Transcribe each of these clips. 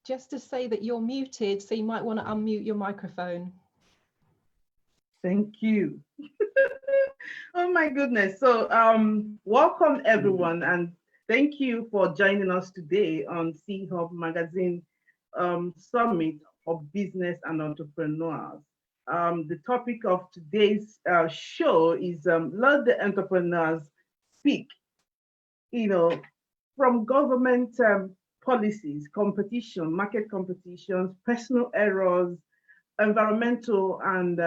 just to say that you're muted, so you might want to unmute your microphone. Thank you. Oh my goodness. So welcome everyone, and thank you for joining us today on C.Hub Magazine Summit of Business and Entrepreneurs. The topic of today's show is let the entrepreneurs speak, from government policies, competition, market competitions, personal errors, environmental and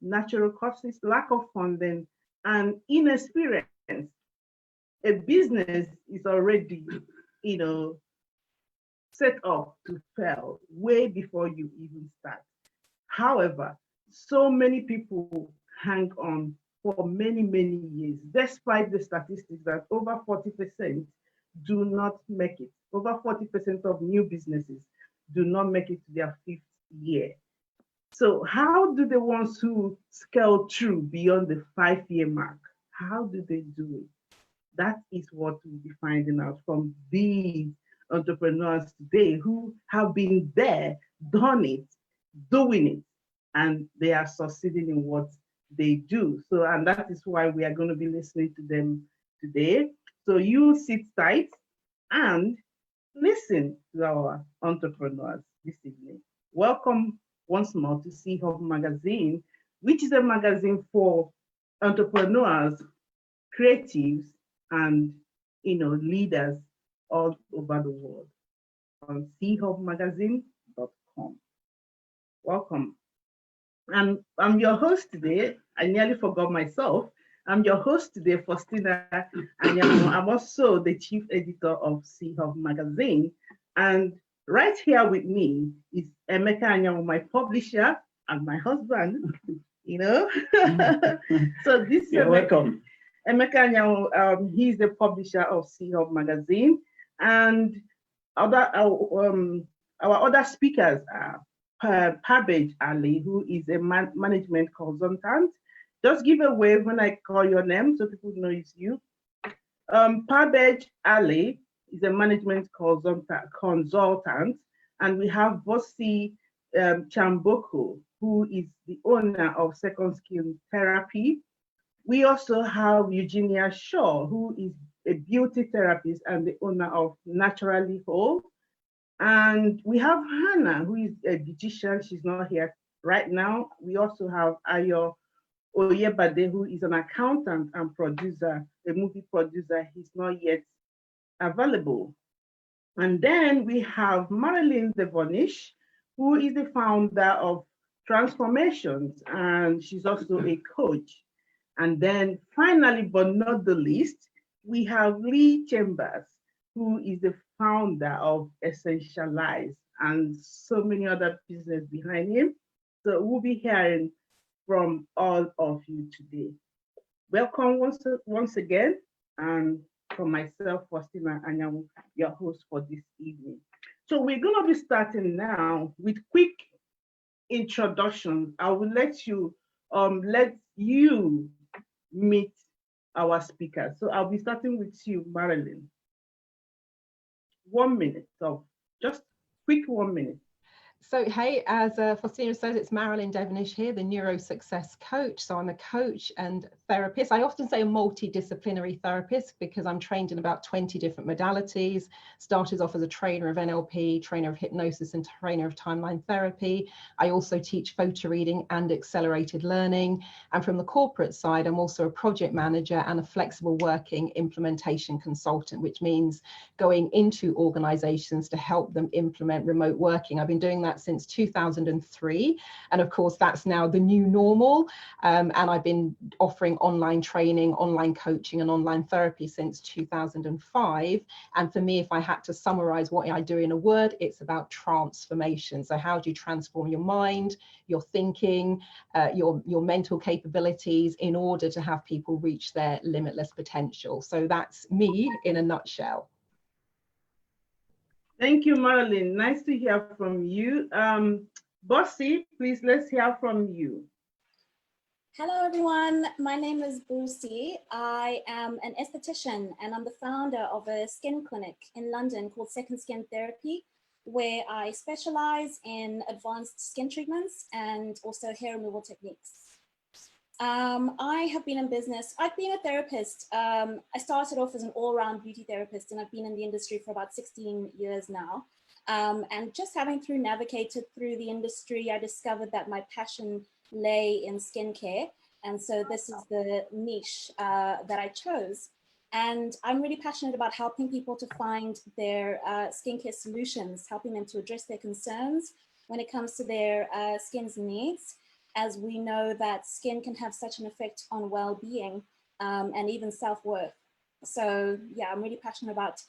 natural causes, lack of funding, and inexperience. A business is already, set up to fail way before you even start. However, so many people hang on for many, many years, despite the statistics that over 40% do not make it. Over 40% of new businesses do not make it to their fifth year. So how do the ones who scale through beyond the 5-year mark, how do they do it? That is what we'll be finding out from these entrepreneurs today who have been there, done it, doing it, and they are succeeding in what they do. So, and that is why we are going to be listening to them today. So you sit tight and listen to our entrepreneurs this evening. Welcome once more to C.Hub Magazine, which is a magazine for entrepreneurs, creatives, and leaders all over the world on chubmagazine.com. Welcome. And I'm your host today. I nearly forgot myself. I'm your host today, Faustina, and I'm also the chief editor of C.Hub Magazine. And right here with me is Emeka Anyanwu, my publisher and my husband. So this You're welcome. Emeka Anyanwu, he's the publisher of C.Hub Magazine, and our other speakers are Parbej Ali, who is a management consultant. Just give a wave when I call your name so people know it's you. Parbej Ali is a management consultant, and we have Bosi Chamboko, who is the owner of Second Skin Therapy. We also have Eugenia Shaw, who is a beauty therapist and the owner of Naturally Whole. And we have Hannah, who is a beautician. She's not here right now. We also have Ayo Oyebade, who is an accountant and producer, a movie producer. He's not yet available. And then we have Marilyn Devonish, who is the founder of Transformations, and she's also a coach. And then finally, but not the least, we have Lee Chambers, who is the founder of Essentialize and so many other business behind him. So we'll be hearing from all of you today. Welcome once again, and from myself, Faustina Anyanwu, your host for this evening. So we're going to be starting now with quick introductions. I will let you meet our speakers. So I'll be starting with you, Marilyn. 1 minute, so just quick 1 minute. So, hey, as Faustina says, it's Marilyn Devonish here, the Neuro Success Coach. So I'm a coach and therapist. I often say a multidisciplinary therapist because I'm trained in about 20 different modalities. Started off as a trainer of NLP, trainer of hypnosis, and trainer of timeline therapy. I also teach photo reading and accelerated learning. And from the corporate side, I'm also a project manager and a flexible working implementation consultant, which means going into organizations to help them implement remote working. I've been doing that since 2003, and of course that's now the new normal, and I've been offering online training, online coaching, and online therapy since 2005. And for me, if I had to summarize what I do in a word, it's about transformation. So how do you transform your mind, your thinking, your mental capabilities in order to have people reach their limitless potential? So that's me in a nutshell. Thank you, Marilyn. Nice to hear from you. Bossy, please, let's hear from you. Hello, everyone. My name is Bossy. I am an esthetician, and I'm the founder of a skin clinic in London called Second Skin Therapy. where I specialize in advanced skin treatments and also hair removal techniques. I have been in business. I've been a therapist. I started off as an all-round beauty therapist, and I've been in the industry for about 16 years now. And just having navigated through the industry, I discovered that my passion lay in skincare. And so this is the niche that I chose. And I'm really passionate about helping people to find their skincare solutions, helping them to address their concerns when it comes to their skin's needs, as we know that skin can have such an effect on well-being and even self-worth. So yeah, I'm really passionate about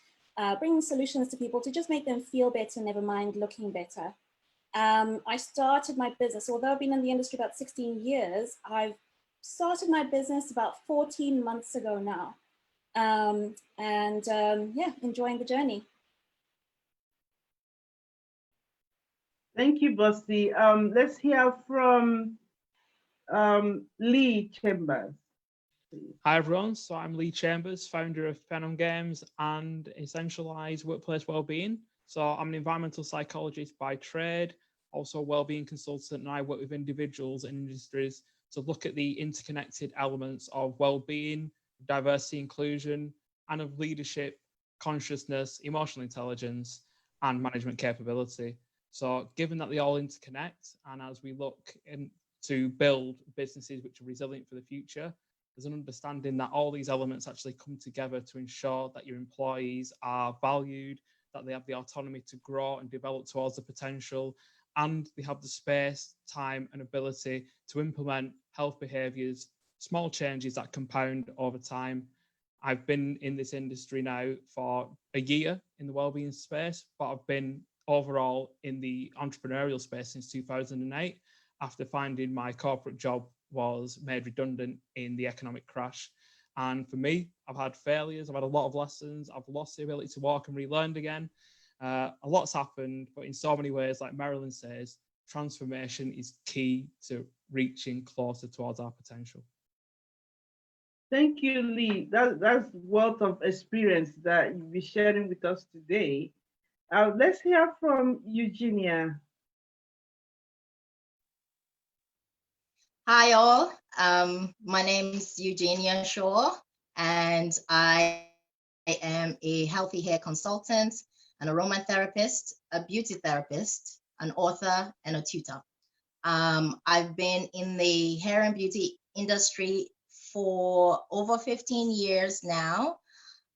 bringing solutions to people to just make them feel better, never mind looking better. I started my business, although I've been in the industry about 16 years, I've started my business about 14 months ago now. Yeah, enjoying the journey. Thank you, Bossy. Let's hear from Lee Chambers. Hi everyone, so I'm Lee Chambers, founder of Phenom Games and Essentialized Workplace Wellbeing. So I'm an environmental psychologist by trade, also a wellbeing consultant, and I work with individuals and industries to look at the interconnected elements of wellbeing, diversity, inclusion, and of leadership, consciousness, emotional intelligence, and management capability. So given that they all interconnect, and as we look to build businesses which are resilient for the future, there's an understanding that all these elements actually come together to ensure that your employees are valued, that they have the autonomy to grow and develop towards the potential, and they have the space, time, and ability to implement health behaviours, small changes that compound over time. I've been in this industry now for a year in the wellbeing space, but I've been overall in the entrepreneurial space since 2008, after finding my corporate job was made redundant in the economic crash. And for me, I've had failures, I've had a lot of lessons, I've lost the ability to walk and relearned again. A lot's happened, but in so many ways, like Marilyn says, transformation is key to reaching closer towards our potential. Thank you, Lee. That's wealth of experience that you'll be sharing with us today. Let's hear from Eugenia. Hi all, my name is Eugenia Shaw, and I am a healthy hair consultant, an aromatherapist, a beauty therapist, an author, and a tutor. I've been in the hair and beauty industry for over 15 years now,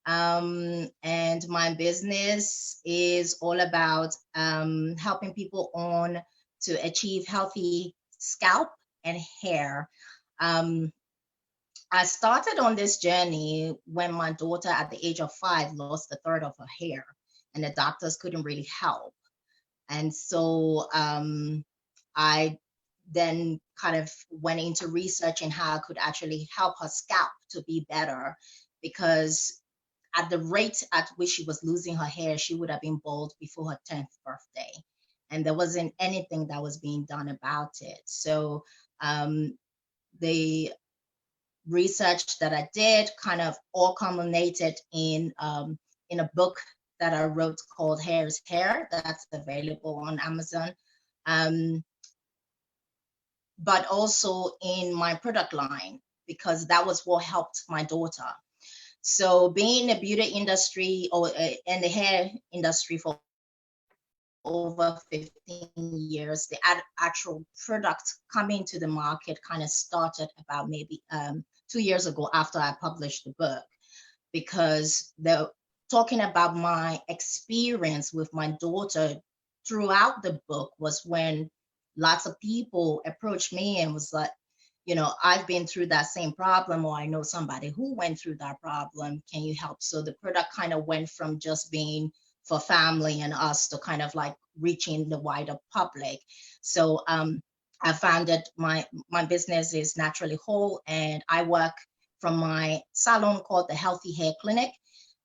and my business is all about helping people to achieve healthy scalp and hair. I started on this journey when my daughter at the age of 5 lost a third of her hair, and the doctors couldn't really help. And so I then kind of went into researching how I could actually help her scalp to be better, because at the rate at which she was losing her hair, she would have been bald before her 10th birthday. And there wasn't anything that was being done about it. So the research that I did kind of all culminated in a book that I wrote called Hair is Hair, that's available on Amazon, but also in my product line, because that was what helped my daughter. So being in the beauty industry or in the hair industry for over 15 years, the actual product coming to the market kind of started about maybe 2 years ago after I published the book, because talking about my experience with my daughter throughout the book was when lots of people approached me and was like, you know, I've been through that same problem, or I know somebody who went through that problem. Can you help? So the product kind of went from just being for family and us to kind of like reaching the wider public. So I founded my business is Naturally Whole, and I work from my salon called the Healthy Hair Clinic.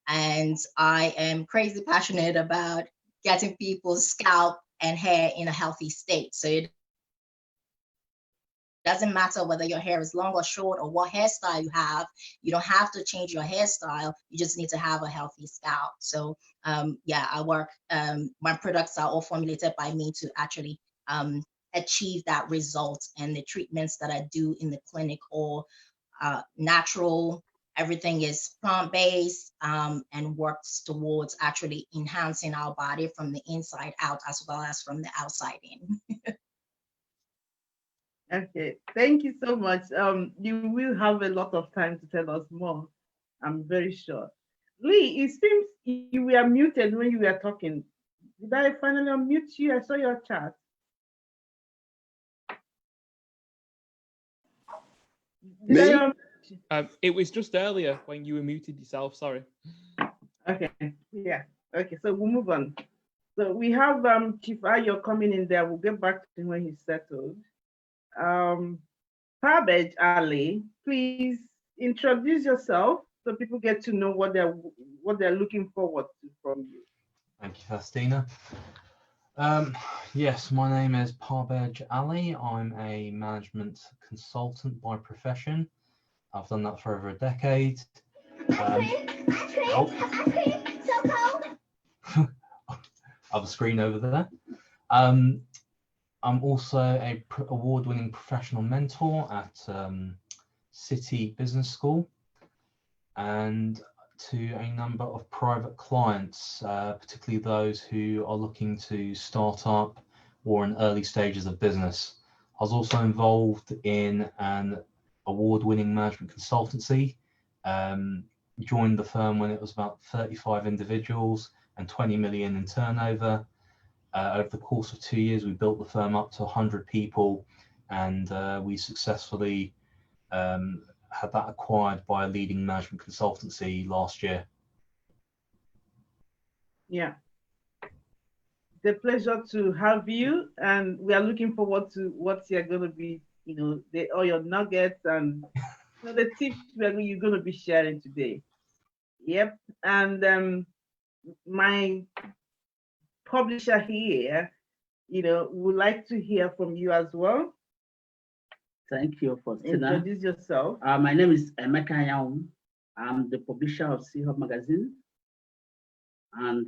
And I am crazy passionate about getting people's scalp and hair in a healthy state. So it doesn't matter whether your hair is long or short or what hairstyle you have. You don't have to change your hairstyle. You just need to have a healthy scalp. So yeah, I work, my products are all formulated by me to actually achieve that result. And the treatments that I do in the clinic or natural, everything is plant-based and works towards actually enhancing our body from the inside out as well as from the outside in. Okay, thank you so much. You will have a lot of time to tell us more, I'm very sure. Lee, it seems you were muted when you were talking. Did I finally unmute you? I saw your chat. Did Me? I It was just earlier when you were muted yourself, sorry. Okay, yeah. Okay, so we'll move on. So we have Chief Ayo coming in there. We'll get back to him when he's settled. Parbej Ali, please introduce yourself so people get to know what they're looking forward to from you. Thank you, Faustina. Yes, my name is Parbej Ali. I'm a management consultant by profession. I've done that for over a decade. I have a screen over there. I'm also a award-winning professional mentor at City Business School and to a number of private clients, particularly those who are looking to start up or in early stages of business. I was also involved in an award-winning management consultancy. Joined the firm when it was about 35 individuals and 20 million in turnover. Over the course of 2 years, we built the firm up to 100 people, and we successfully had that acquired by a leading management consultancy last year. Yeah. It's a pleasure to have you, and we are looking forward to what you're going to be, all your nuggets and the tips you're going to be sharing today. Yep. And my publisher here, would like to hear from you as well. Thank you, Faustina. Introduce yourself. My name is Emeka Anyanwu. I'm the publisher of C.Hub magazine, and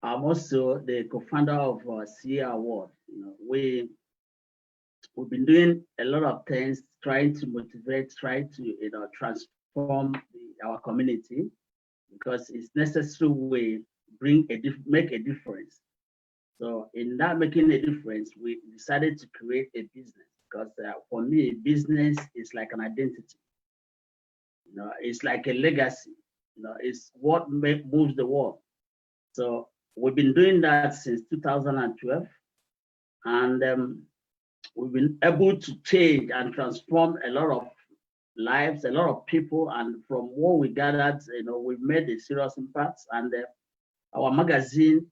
I'm also the co-founder of CA Award. We've been doing a lot of things, trying to motivate, trying to transform our community, because it's necessary we make a difference. So in that making a difference, we decided to create a business, because for me, business is like an identity. It's like a legacy. It's what moves the world. So we've been doing that since 2012, and we've been able to change and transform a lot of lives, a lot of people, and from what we gathered, we've made a serious impact. And our magazine,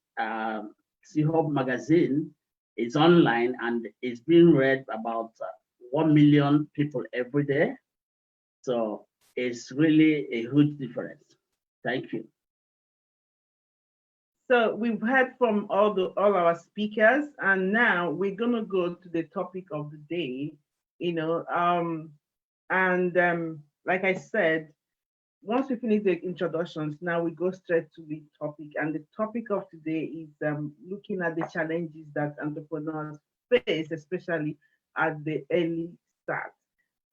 C.Hub magazine, is online and it's being read about 1 million people every day. So it's really a huge difference. Thank you. So we've heard from all our speakers, and now we're gonna go to the topic of the day. Like I said, once we finish the introductions, now we go straight to the topic. And the topic of today is looking at the challenges that entrepreneurs face, especially at the early start.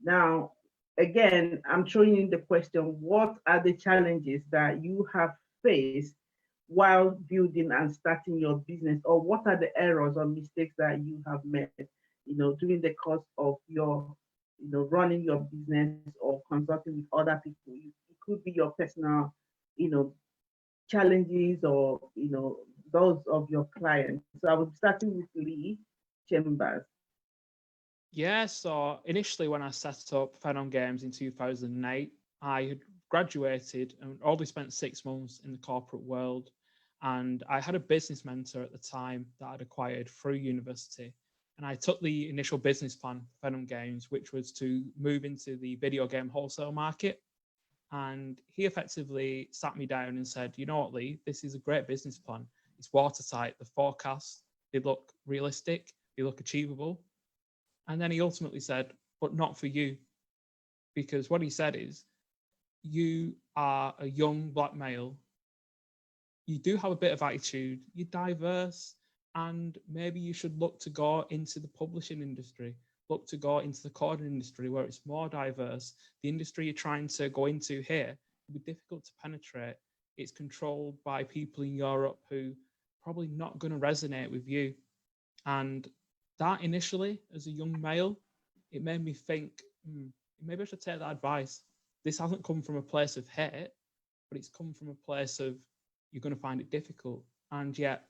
Now, again, I'm throwing in the question: what are the challenges that you have faced while building and starting your business, or what are the errors or mistakes that you have made, during the course of your, running your business or consulting with other people? It could be your personal, challenges, or those of your clients. So I was starting with Lee Chambers. Yeah, so initially when I set up Phenom Games in 2008, I had graduated and only spent 6 months in the corporate world. And I had a business mentor at the time that I'd acquired through university. And I took the initial business plan for Phenom Games, which was to move into the video game wholesale market. And he effectively sat me down and said, you know what, Lee, this is a great business plan. It's watertight. The forecasts, they look realistic. They look achievable. And then he ultimately said, but not for you. Because what he said is, you are a young black male. You do have a bit of attitude. You're diverse. And maybe you should look to go into the publishing industry, look to go into the coding industry where it's more diverse. The industry you're trying to go into here will be difficult to penetrate. It's controlled by people in Europe who probably not going to resonate with you. And that initially, as a young male, it made me think, maybe I should take that advice. This hasn't come from a place of hate, but it's come from a place of you're going to find it difficult. And yet,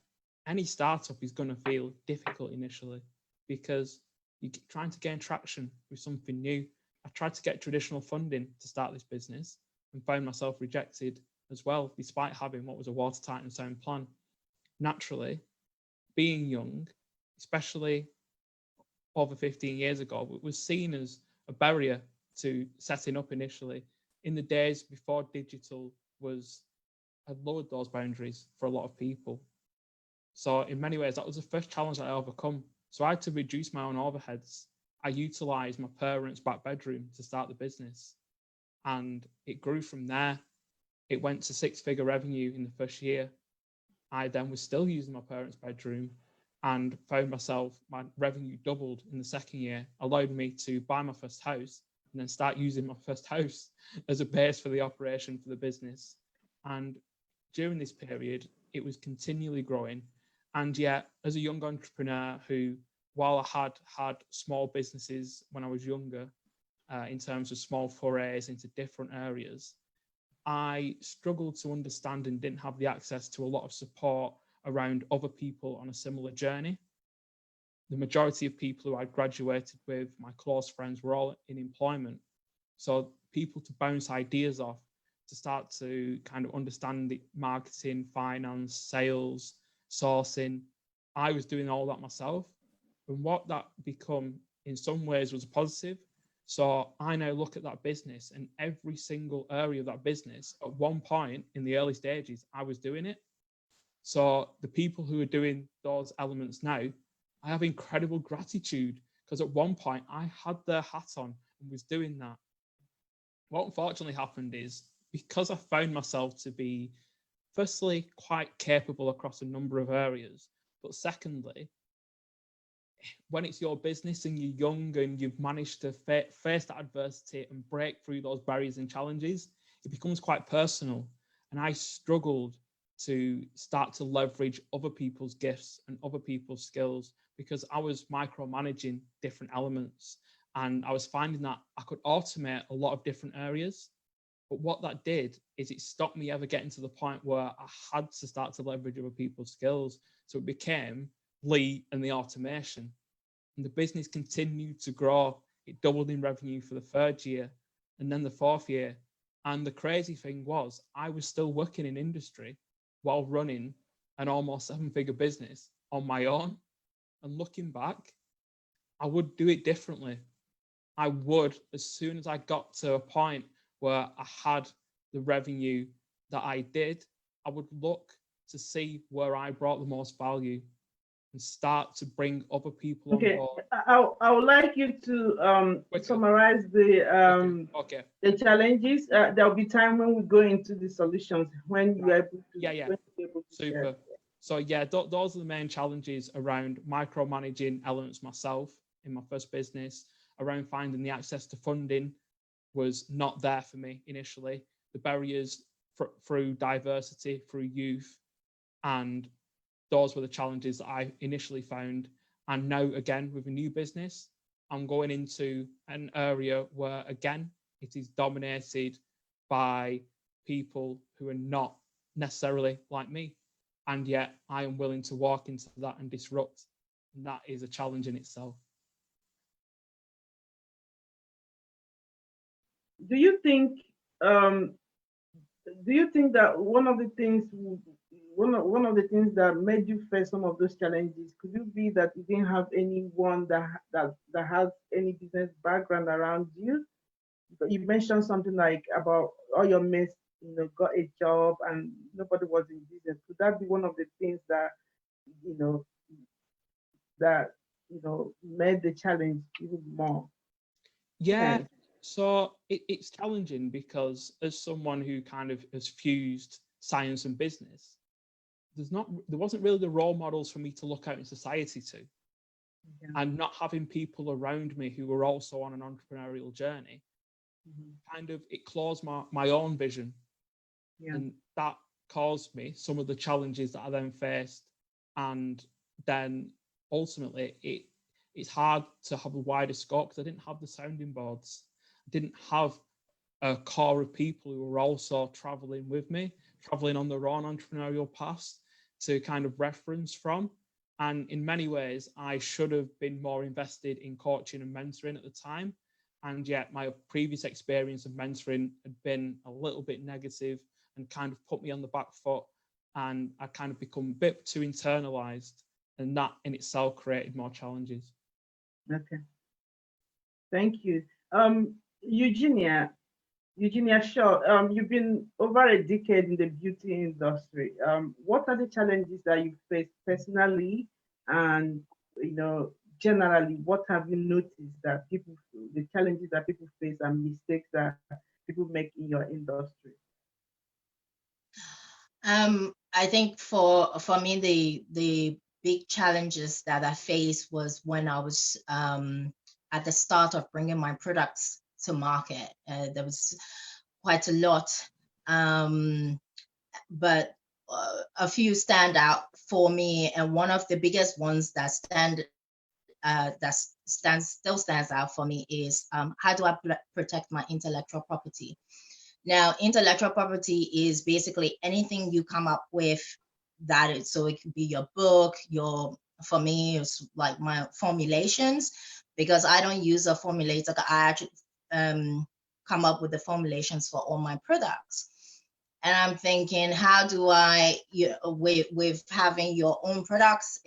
any startup is going to feel difficult initially because you're trying to gain traction with something new. I tried to get traditional funding to start this business and found myself rejected as well, despite having what was a watertight and sound plan. Naturally, being young, especially over 15 years ago, was seen as a barrier to setting up initially. In the days before digital had lowered those boundaries for a lot of people. So in many ways, that was the first challenge I overcome. So I had to reduce my own overheads. I utilized my parents' back bedroom to start the business. And it grew from there. It went to 6-figure revenue in the first year. I then was still using my parents' bedroom and found my revenue doubled in the second year, allowed me to buy my first house and then start using my first house as a base for the operation for the business. And during this period, it was continually growing. And yet, as a young entrepreneur who, while I had small businesses when I was younger, in terms of small forays into different areas, I struggled to understand and didn't have the access to a lot of support around other people on a similar journey. The majority of people who I graduated with, my close friends, were all in employment. So people to bounce ideas off, to start to kind of understand the marketing, finance, sales, sourcing. I was doing all that myself. And what that become in some ways was a positive. So I now look at that business, and every single area of that business, at one point in the early stages, I was doing it. So the people who are doing those elements now, I have incredible gratitude, because at one point I had their hat on and was doing that. What unfortunately happened is, because I found myself to be, firstly, quite capable across a number of areas, but secondly, when it's your business and you're young and you've managed to face that adversity and break through those barriers and challenges, it becomes quite personal. And I struggled to start to leverage other people's gifts and other people's skills, because I was micromanaging different elements, and I was finding that I could automate a lot of different areas. But what that did is it stopped me ever getting to the point where I had to start to leverage other people's skills. So it became Lee and the automation. And the business continued to grow. It doubled in revenue for the third year and then the fourth year. And the crazy thing was, I was still working in industry while running an almost 7-figure business on my own. And looking back, I would do it differently. I would, as soon as I got to a point where I had the revenue that I did, I would look to see where I brought the most value and start to bring other people on board. I would like you to summarize the challenges. There'll be time when we go into the solutions, when you're able to super share. So those are the main challenges around micromanaging elements myself in my first business, around finding the access to funding was not there for me initially. The barriers through diversity, through youth, and those were the challenges that I initially found. And now, again, with a new business, I'm going into an area where, again, it is dominated by people who are not necessarily like me. And yet I am willing to walk into that and disrupt. And that is a challenge in itself. Do you think that one of the things that made you face some of those challenges, could it be that you didn't have anyone that has any business background around you? But you mentioned something like about all your mates, got a job and nobody was in business. Could that be one of the things that made the challenge even more? Yeah, tense? so it's challenging because as someone who kind of has fused science and business, there wasn't really the role models for me to look out in society to. Yeah. And not having people around me who were also on an entrepreneurial journey, kind of, it closed my own vision. Yeah. And that caused me some of the challenges that I then faced. And then ultimately it's hard to have a wider scope because I didn't have the sounding boards. I didn't have a core of people who were also traveling with me, traveling on their own entrepreneurial paths to kind of reference from. And in many ways, I should have been more invested in coaching and mentoring at the time. And yet my previous experience of mentoring had been a little bit negative and kind of put me on the back foot. And I kind of become a bit too internalized. And that in itself created more challenges. Okay. Thank you. Eugenia, sure. You've been over a decade in the beauty industry. What are the challenges that you face personally, and generally, what have you noticed that the challenges that people face and mistakes that people make in your industry? I think for me, the big challenges that I faced was when I was at the start of bringing my products to market. There was quite a lot, but a few stand out for me, and one of the biggest ones that still stands out for me is how do I protect my intellectual property? Now, intellectual property is basically anything you come up with so it could be your book, for me, it's like my formulations, because I don't use a formulator. I actually come up with the formulations for all my products. And I'm thinking, how do I, with having your own products,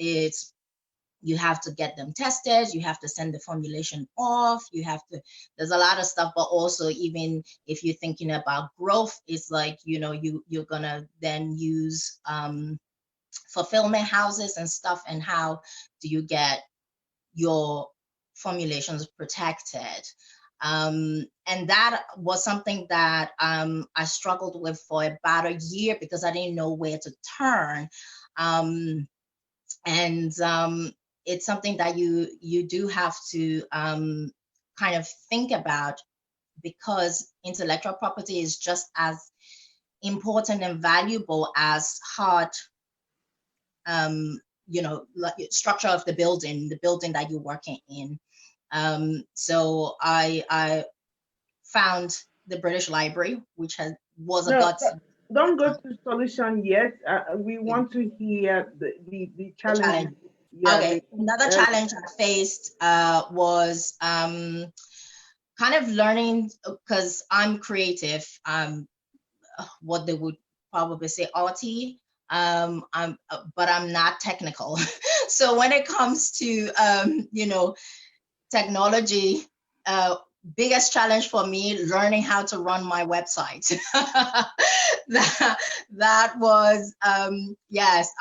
you have to get them tested, you have to send the formulation off, there's a lot of stuff, but also even if you're thinking about growth, it's like, you're gonna then use fulfillment houses and stuff, and how do you get your formulations protected? And that was something that I struggled with for about a year because I didn't know where to turn. It's something that you do have to kind of think about, because intellectual property is just as important and valuable as hard, like structure of the building that you're working in. So I found the British Library, which was a godsend. Don't go to solution yet. We want to hear the challenge. Yeah, okay. Another challenge I faced was kind of learning, because I'm creative. What they would probably say arty. But I'm not technical. So when it comes to technology, biggest challenge for me, learning how to run my website. that was yes,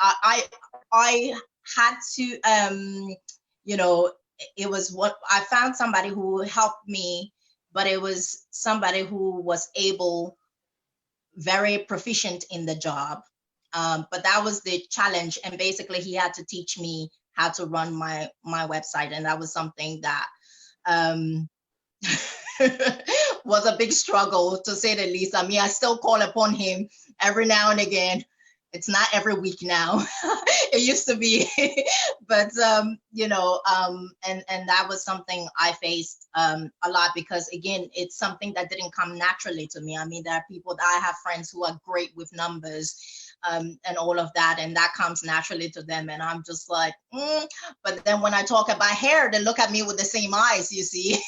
I had to it was what I found, somebody who helped me, but it was somebody who was very proficient in the job. But that was the challenge, and basically he had to teach me how to run my website, and that was something that was a big struggle, to say the least. I mean, I still call upon him every now and again. It's not every week now. It used to be, but and that was something I faced a lot, because again, it's something that didn't come naturally to me. I mean, there are people that I have friends who are great with numbers and all of that, and that comes naturally to them, and I'm just like, But then when I talk about hair, they look at me with the same eyes, you see,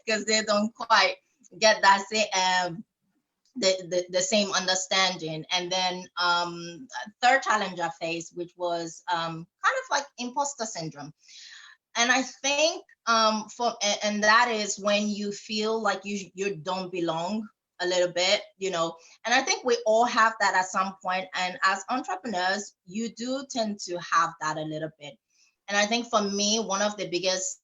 because they don't quite get that the same understanding. And then third challenge I faced, which was kind of like imposter syndrome. And I think and that is when you feel like you don't belong a little bit, and I think we all have that at some point. And as entrepreneurs, you do tend to have that a little bit. And I think for me, one of the biggest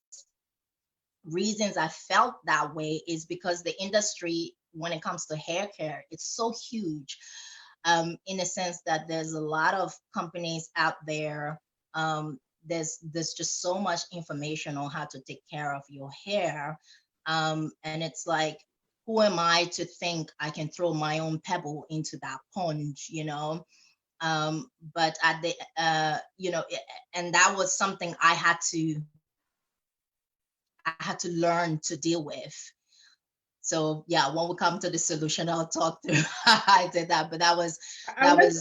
reasons I felt that way is because the industry, when it comes to hair care, it's so huge, in a sense that there's a lot of companies out there. There's just so much information on how to take care of your hair. And it's like, who am I to think I can throw my own pebble into that pond, you know? But at the, you know, and that was something I had to learn to deal with. So yeah, when we come to the solution, I'll talk through how I did that. But that was, I wanted to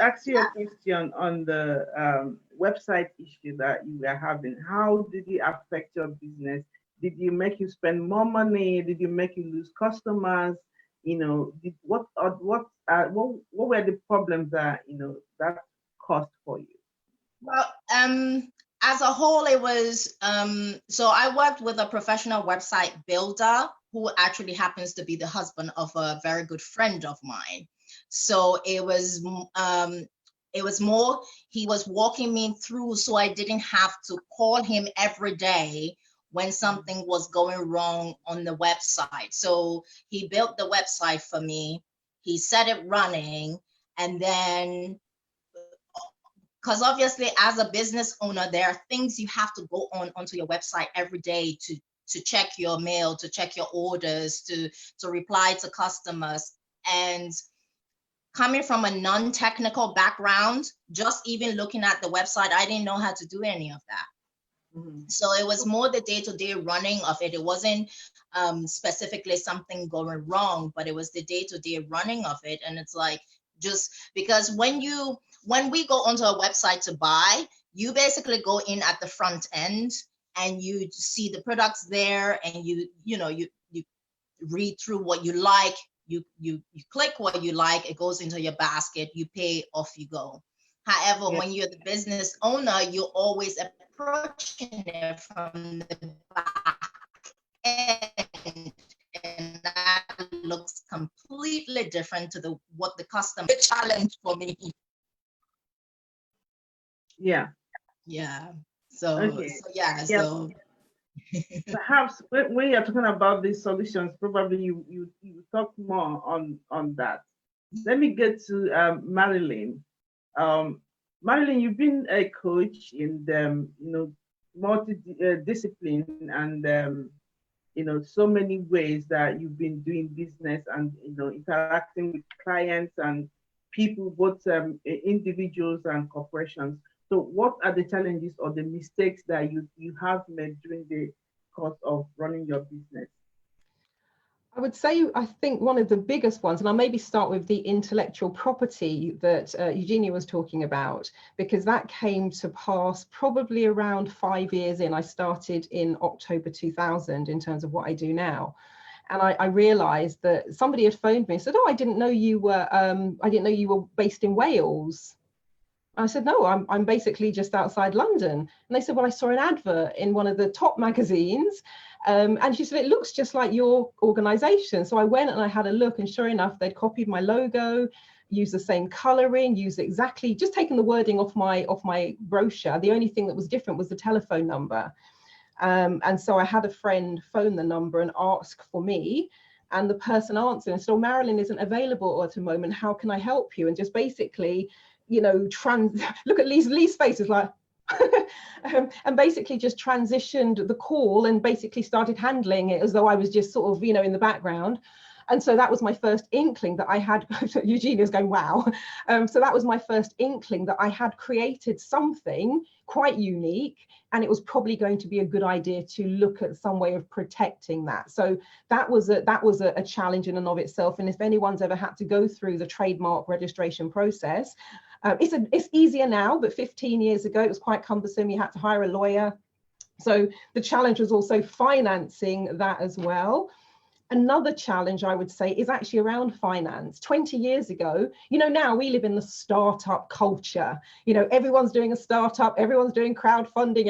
ask you a question on the website issue that you were having. How did it affect your business? Did you make you spend more money? Did you make you lose customers? You know, what were the problems that, you know, that caused for you? Well, as a whole, it was, so I worked with a professional website builder who actually happens to be the husband of a very good friend of mine. So it was more, he was walking me through, so I didn't have to call him every day when something was going wrong on the website. So he built the website for me, he set it running, and then, because obviously as a business owner, there are things you have to go onto your website every day to check your mail, to check your orders, to reply to customers. And coming from a non-technical background, just even looking at the website, I didn't know how to do any of that. So it was more the day-to-day running of it. It wasn't specifically something going wrong, but it was the day-to-day running of it. And it's like, just because when we go onto a website to buy, you basically go in at the front end and you see the products there, and you read through what you like, you click what you like, it goes into your basket, you pay, off you go. However, when you're the business owner, you're always approaching it from the back end, and that looks completely different to what the customer challenge for me. Yeah. So perhaps when you're talking about these solutions, probably you talk more on that. Let me get to Marilyn. Marilyn, you've been a coach in the multi-discipline and so many ways that you've been doing business and interacting with clients and people, both individuals and corporations. So what are the challenges or the mistakes that you have made during the course of running your business? I would say, I think one of the biggest ones, and I'll maybe start with the intellectual property that Eugenia was talking about, because that came to pass probably around 5 years in. I started in October 2000 in terms of what I do now. And I realized that somebody had phoned me and said, "Oh, I didn't know you were based in Wales." I said, "No, I'm basically just outside London." And they said, "Well, I saw an advert in one of the top magazines." And she said, "It looks just like your organization." So I went and I had a look, and sure enough, they'd copied my logo, used the same coloring, used exactly, just taken the wording off my brochure. The only thing that was different was the telephone number. And so I had a friend phone the number and ask for me. And the person answered and said, "Oh, Marilyn isn't available at the moment. How can I help you?" And just basically, look at Lee's face is like, and basically just transitioned the call and basically started handling it as though I was just sort of, in the background. And so that was my first inkling that I had, Eugenia's going, wow. So that was my first inkling that I had created something quite unique, and it was probably going to be a good idea to look at some way of protecting that. So that was a challenge in and of itself. And if anyone's ever had to go through the trademark registration process, it's easier now, but 15 years ago, it was quite cumbersome. You had to hire a lawyer. So the challenge was also financing that as well. Another challenge, I would say, is actually around finance. 20 years ago, now we live in the startup culture. Everyone's doing a startup, everyone's doing crowdfunding,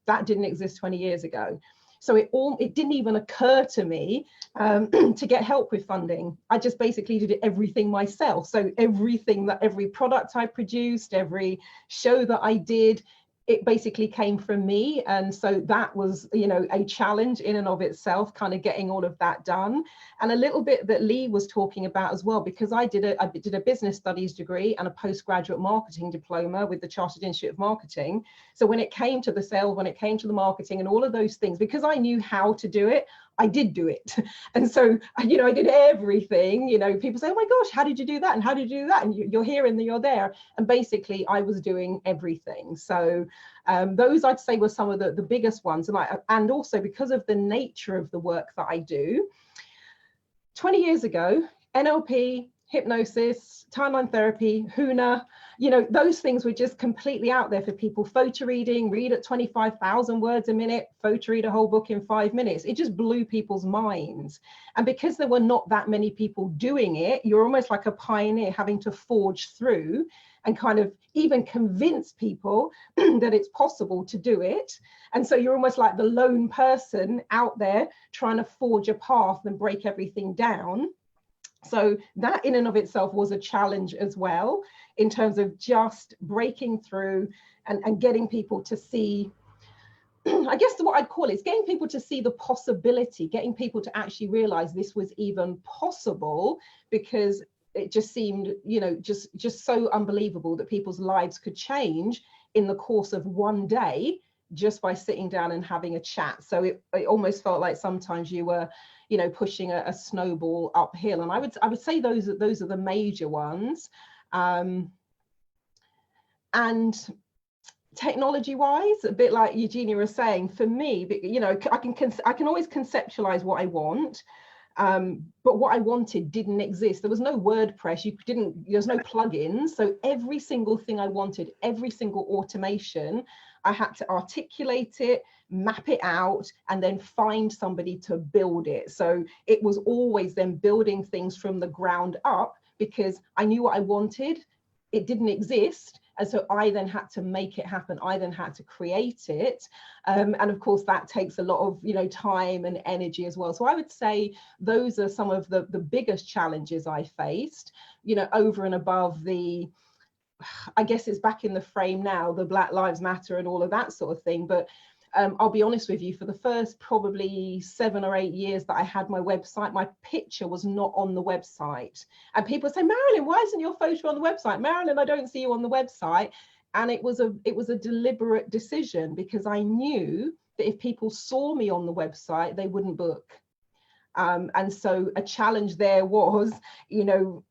that didn't exist 20 years ago. So it didn't even occur to me to get help with funding. I just basically did everything myself. So every product I produced, every show that I did, it basically came from me. And so that was, you know, a challenge in and of itself, kind of getting all of that done. And a little bit that Lee was talking about as well, because I did a business studies degree and a postgraduate marketing diploma with the Chartered Institute of Marketing. So when it came to the sales, when it came to the marketing and all of those things, because I knew how to do it, I did do it. And so, you know, I did everything. You know, people say, oh my gosh, how did you do that? And how did you do that? And you're here and you're there. And basically I was doing everything. So those I'd say were some of the biggest ones. And also because of the nature of the work that I do, 20 years ago, NLP, hypnosis, timeline therapy, HUNA, you know, those things were just completely out there for people. Photo reading, read at 25,000 words a minute, photo read a whole book in 5 minutes. It just blew people's minds. And because there were not that many people doing it, you're almost like a pioneer having to forge through and kind of even convince people that it's possible to do it. And so you're almost like the lone person out there trying to forge a path and break everything down. So that in and of itself was a challenge as well, in terms of just breaking through and getting people to see, I guess what I'd call it is getting people to see the possibility, getting people to actually realize this was even possible, because it just seemed, you know, just so unbelievable that people's lives could change in the course of one day just by sitting down and having a chat. So it almost felt like sometimes you were, you know, pushing a snowball uphill. And I would say those are the major ones. And technology wise, a bit like Eugenia was saying, for me, you know, I can always conceptualize what I want. But what I wanted didn't exist. There was no WordPress, there's no plugins. So every single thing I wanted, every single automation, I had to articulate it, map it out, and then find somebody to build it. So it was always then building things from the ground up, because I knew what I wanted. It didn't exist. And so I then had to make it happen. I then had to create it. And of course, that takes a lot of, you know, time and energy as well. So I would say those are some of the biggest challenges I faced, you know, over and above the, I guess it's back in the frame now, the Black Lives Matter and all of that sort of thing. But I'll be honest with you, for the first probably 7 or 8 years that I had my website, my picture was not on the website. And people say, Marilyn, why isn't your photo on the website? Marilyn, I don't see you on the website. And it was a deliberate decision, because I knew that if people saw me on the website, they wouldn't book. And so a challenge there was, you know,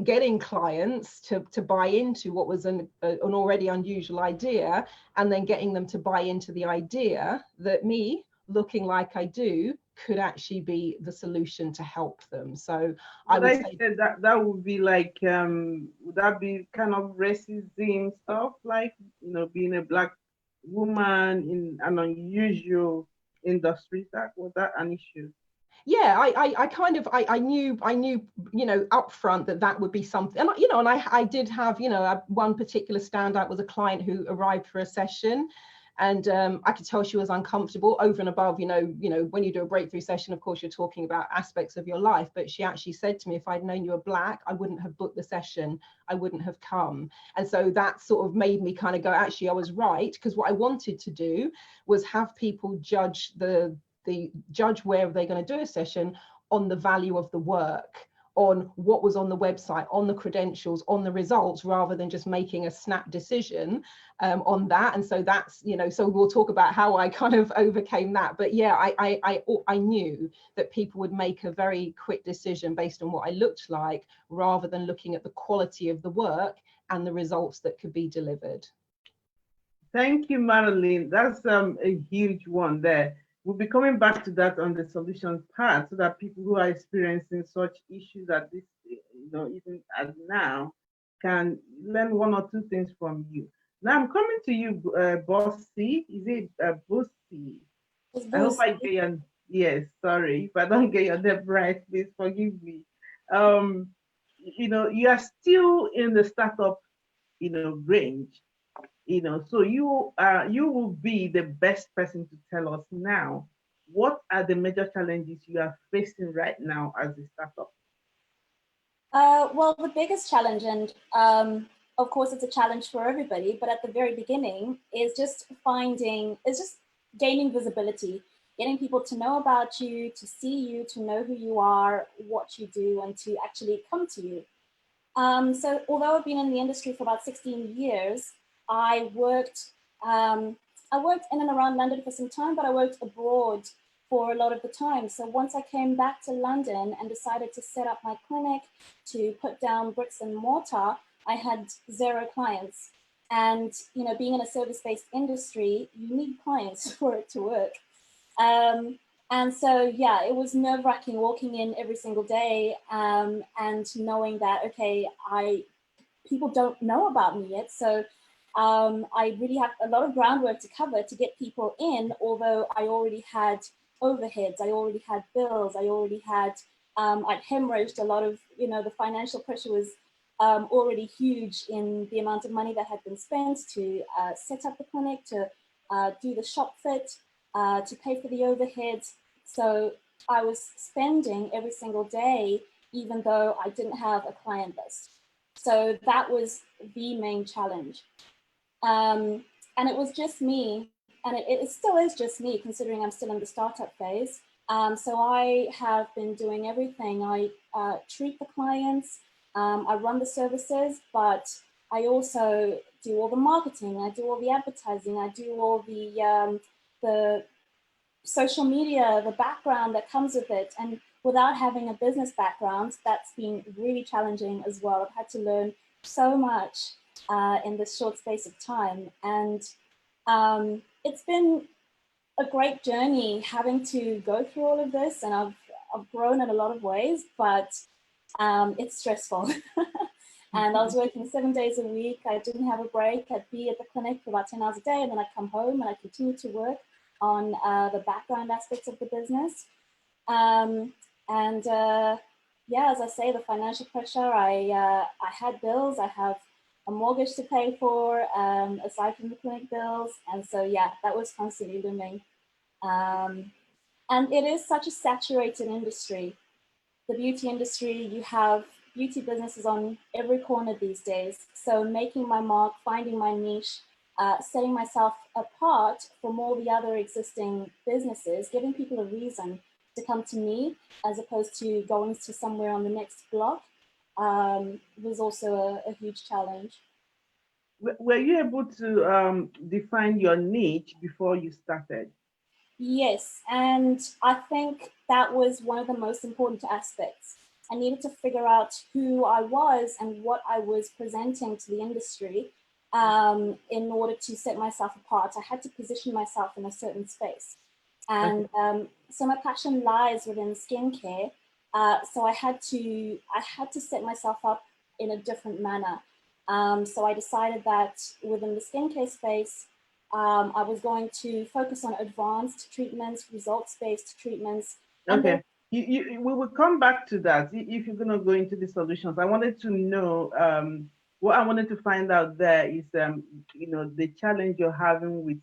getting clients to buy into what was an already unusual idea, and then getting them to buy into the idea that me looking like I do could actually be the solution to help them. So I would say that would be like, would that be kind of racism stuff, like, you know, being a Black woman in an unusual industry? Was that an issue? Yeah, I knew, you know, upfront that would be something. And, you know, and I did have, you know, one particular standout was a client who arrived for a session, and I could tell she was uncomfortable over and above, you know, when you do a breakthrough session, of course, you're talking about aspects of your life. But she actually said to me, if I'd known you were Black, I wouldn't have booked the session. I wouldn't have come. And so that sort of made me kind of go, actually, I was right, because what I wanted to do was have people judge judge where they're going to do a session on the value of the work, on what was on the website, on the credentials, on the results, rather than just making a snap decision on that. And so that's, you know, so we'll talk about how I kind of overcame that. But yeah, I knew that people would make a very quick decision based on what I looked like, rather than looking at the quality of the work and the results that could be delivered. Thank you, Marilyn. That's a huge one there. We'll be coming back to that on the solutions part, so that people who are experiencing such issues at this, you know, even as now, can learn 1 or 2 things from you. Now I'm coming to you, Bossy. Is it Bossy? I hope I get your, yes, sorry if I don't get your name right, please forgive me. You know, you are still in the startup, you know, range. You know, so you will be the best person to tell us now what are the major challenges you are facing right now as a startup? Well, the biggest challenge, and of course it's a challenge for everybody, but at the very beginning is just gaining visibility, getting people to know about you, to see you, to know who you are, what you do, and to actually come to you. So although I've been in the industry for about 16 years, I worked in and around London for some time, but I worked abroad for a lot of the time. So once I came back to London and decided to set up my clinic, to put down bricks and mortar, I had 0 clients. And being in a service-based industry, you need clients for it to work. And so, yeah, it was nerve-wracking walking in every single day and knowing that, okay, people don't know about me yet. So I really have a lot of groundwork to cover to get people in, although I already had overheads, I already had bills, I already had, I'd hemorrhaged a lot of, the financial pressure was already huge in the amount of money that had been spent to set up the clinic, to do the shop fit, to pay for the overheads. So I was spending every single day, even though I didn't have a client list. So that was the main challenge. And it was just me, and it still is just me, considering I'm still in the startup phase. So I have been doing everything. I treat the clients, I run the services, but I also do all the marketing, I do all the advertising, I do all the social media, the background that comes with it. And without having a business background, that's been really challenging as well. I've had to learn so much in this short space of time. And it's been a great journey having to go through all of this. And I've grown in a lot of ways, but it's stressful. And I was working 7 days a week. I didn't have a break. I'd be at the clinic for about 10 hours a day, and then I'd come home and I'd continue to work on the background aspects of the business. Yeah, as I say, the financial pressure, I had bills, I have a mortgage to pay for, aside from the clinic bills. And so, yeah, that was constantly looming. And it is such a saturated industry. The beauty industry, you have beauty businesses on every corner these days. So making my mark, finding my niche, setting myself apart from all the other existing businesses, giving people a reason to come to me as opposed to going to somewhere on the next block was also a huge challenge. Were you able to define your niche before you started? Yes, and I think that was one of the most important aspects. I needed to figure out who I was and what I was presenting to the industry in order to set myself apart. I had to position myself in a certain space. And so my passion lies within skincare. So I had to set myself up in a different manner. So I decided that within the skincare space, I was going to focus on advanced treatments, results-based treatments. Okay, we will come back to that if you're going to go into the solutions. I wanted to know, what I wanted to find out there is, the challenge you're having with,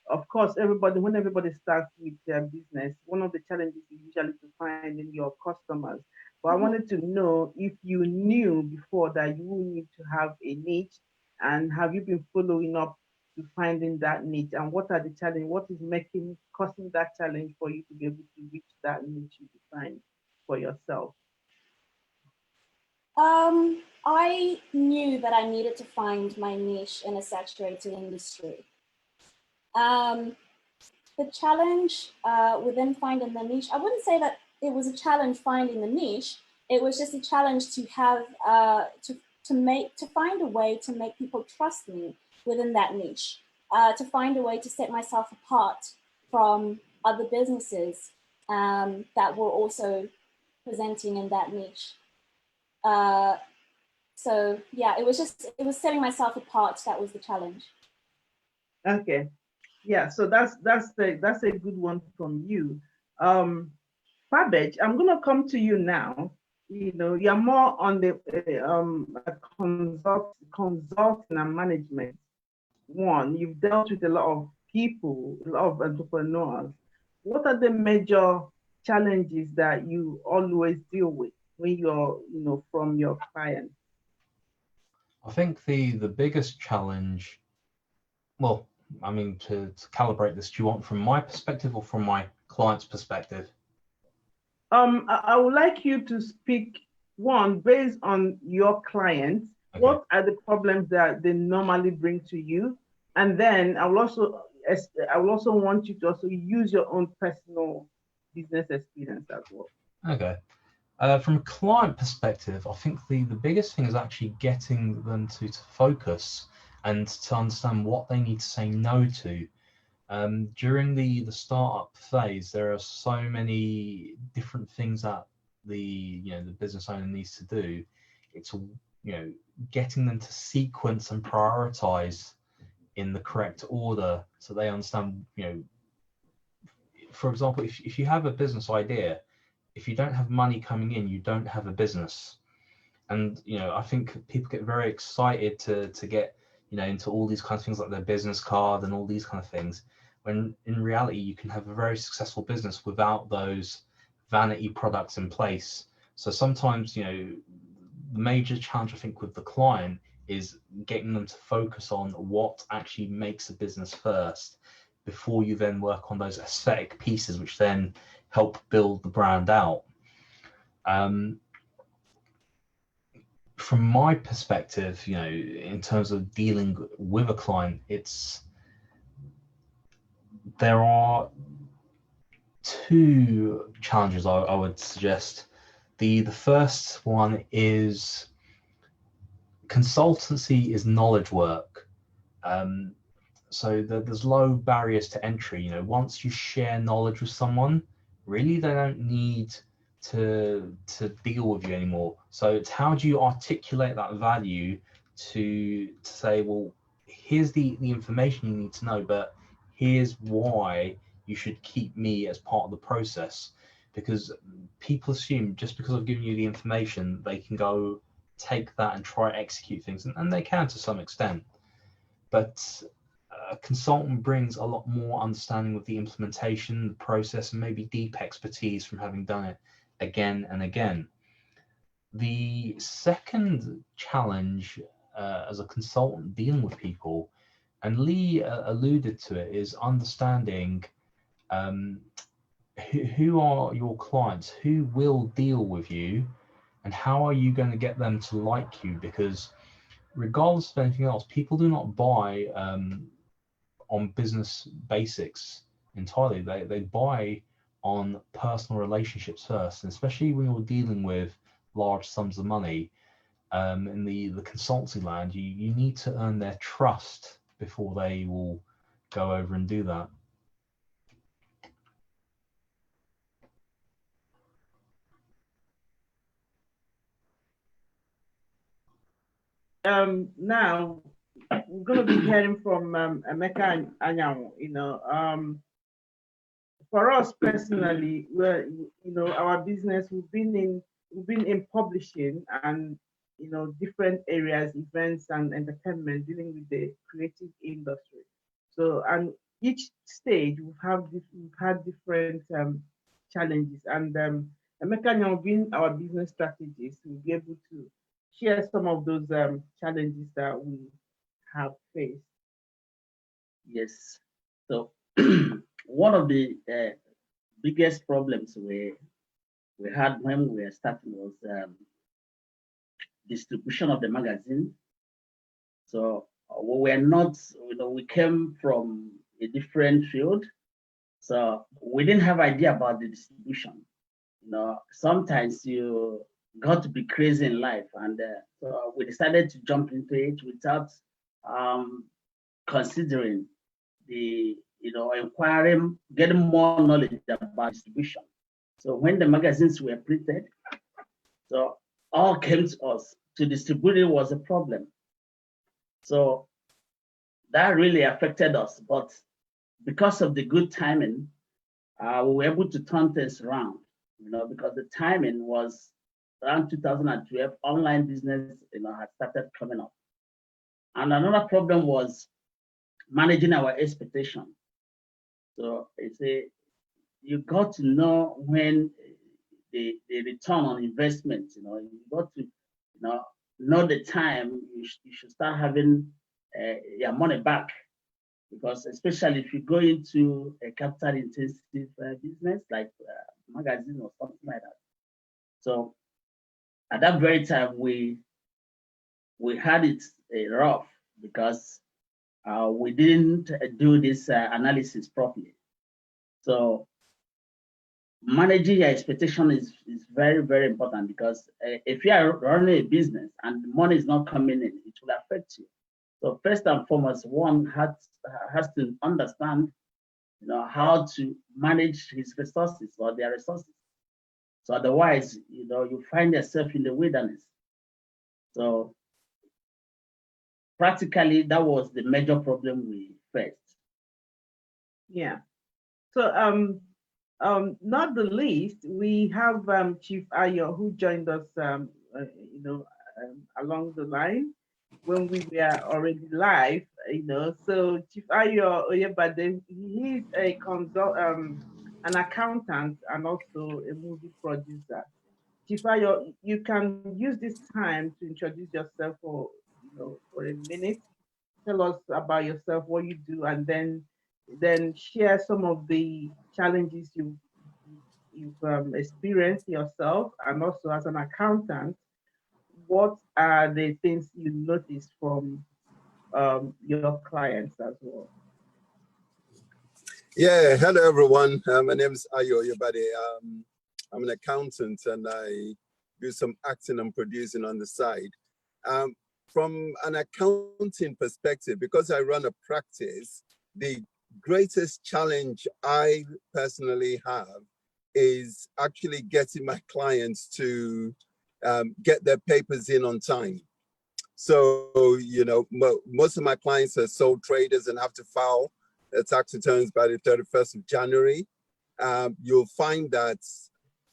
of course, when everybody starts with their business, one of the challenges is usually to find in your customers. But I wanted to know if you knew before that you will need to have a niche, and have you been following up to finding that niche, and what are the challenges? What is causing that challenge for you to be able to reach that niche you define for yourself? I knew that I needed to find my niche in a saturated industry. The challenge within finding the niche, I wouldn't say that it was a challenge finding the niche. It was just a challenge to have to find a way to make people trust me within that niche, to find a way to set myself apart from other businesses that were also presenting in that niche. So yeah, it was setting myself apart. That was the challenge. Okay, yeah. So that's a good one from you, Fabej. I'm gonna come to you now. You're more on the consulting and management. One, you've dealt with a lot of people, a lot of entrepreneurs. what are the major challenges that you always deal with when you're, from your client? I think the biggest challenge, well, I mean, to calibrate this, do you want from my perspective or from my client's perspective? I would like you to speak one based on your clients. Okay. What are the problems that they normally bring to you? And then I will also want you to also use your own personal business experience as well. Okay. From a client perspective, I think the biggest thing is actually getting them to focus and to understand what they need to say no to. During the startup phase, there are so many different things that the business owner needs to do. It's getting them to sequence and prioritize in the correct order so they understand. For example, if you have a business idea, if you don't have money coming in, you don't have a business. And I think people get very excited to get into all these kinds of things like their business card and all these kind of things, when in reality you can have a very successful business without those vanity products in place. So sometimes the major challenge I think with the client is getting them to focus on what actually makes a business first, before you then work on those aesthetic pieces which then help build the brand out. From my perspective, in terms of dealing with a client, there are two challenges I would suggest. The first one is consultancy is knowledge work. So there's low barriers to entry. Once you share knowledge with someone, really they don't need to deal with you anymore. So it's how do you articulate that value to say, well, here's the information you need to know, but here's why you should keep me as part of the process. Because people assume just because I've given you the information, they can go take that and try to execute things, and they can to some extent. But a consultant brings a lot more understanding of the implementation, the process, and maybe deep expertise from having done it again and again. The second challenge as a consultant dealing with people, and Lee alluded to it, is understanding who are your clients, who will deal with you, and how are you going to get them to like you? Because regardless of anything else, people do not buy on business basics entirely. They buy on personal relationships first, and especially when you're dealing with large sums of money in the consultancy land, you need to earn their trust before they will go over and do that. Now we're going to be hearing from Emeka and Anyanwu. For us personally, we're, our business, we've been in publishing and different areas, events and entertainment, dealing with the creative industry. So, and each stage we've had different challenges, and Emeka and Anyanwu, being our business strategist, will be able to share some of those challenges that we have faced. Yes. So one of the biggest problems we had when we were starting was distribution of the magazine. So we were not, we came from a different field, so we didn't have idea about the distribution. Sometimes you got to be crazy in life, and so we decided to jump into it without considering the inquiring, getting more knowledge about distribution. So when the magazines were printed, so all came to us. To distribute it was a problem. So that really affected us. But because of the good timing, we were able to turn things around. Because the timing was around 2012, online business, had started coming up. And another problem was managing our expectation. So you got to know when the return on investment, you got to know the time you should start having your money back, because especially if you go into a capital intensive business like magazine or something like that. So at that very time, we had it rough because we didn't do this analysis properly. So managing your expectation is very, very important, because if you are running a business and money is not coming in, it will affect you. So first and foremost, one has to understand, how to manage his resources or their resources. So otherwise, you find yourself in the wilderness. So practically, that was the major problem we faced. Yeah. So not the least, we have Chief Ayo, who joined us along the line when we were already live, So Chief Ayo Oyebade, he's a an accountant and also a movie producer. Chief Ayo, you can use this time to introduce yourself for a minute. Tell us about yourself, what you do, and then share some of the challenges you've experienced yourself, and also as an accountant, what are the things you noticed from your clients as well? Yeah, hello everyone. My name is Ayo Oyebade. I'm an accountant and I do some acting and producing on the side. From an accounting perspective, because I run a practice, the greatest challenge I personally have is actually getting my clients to get their papers in on time. So, most of my clients are sole traders and have to file their tax returns by the 31st of January. You'll find that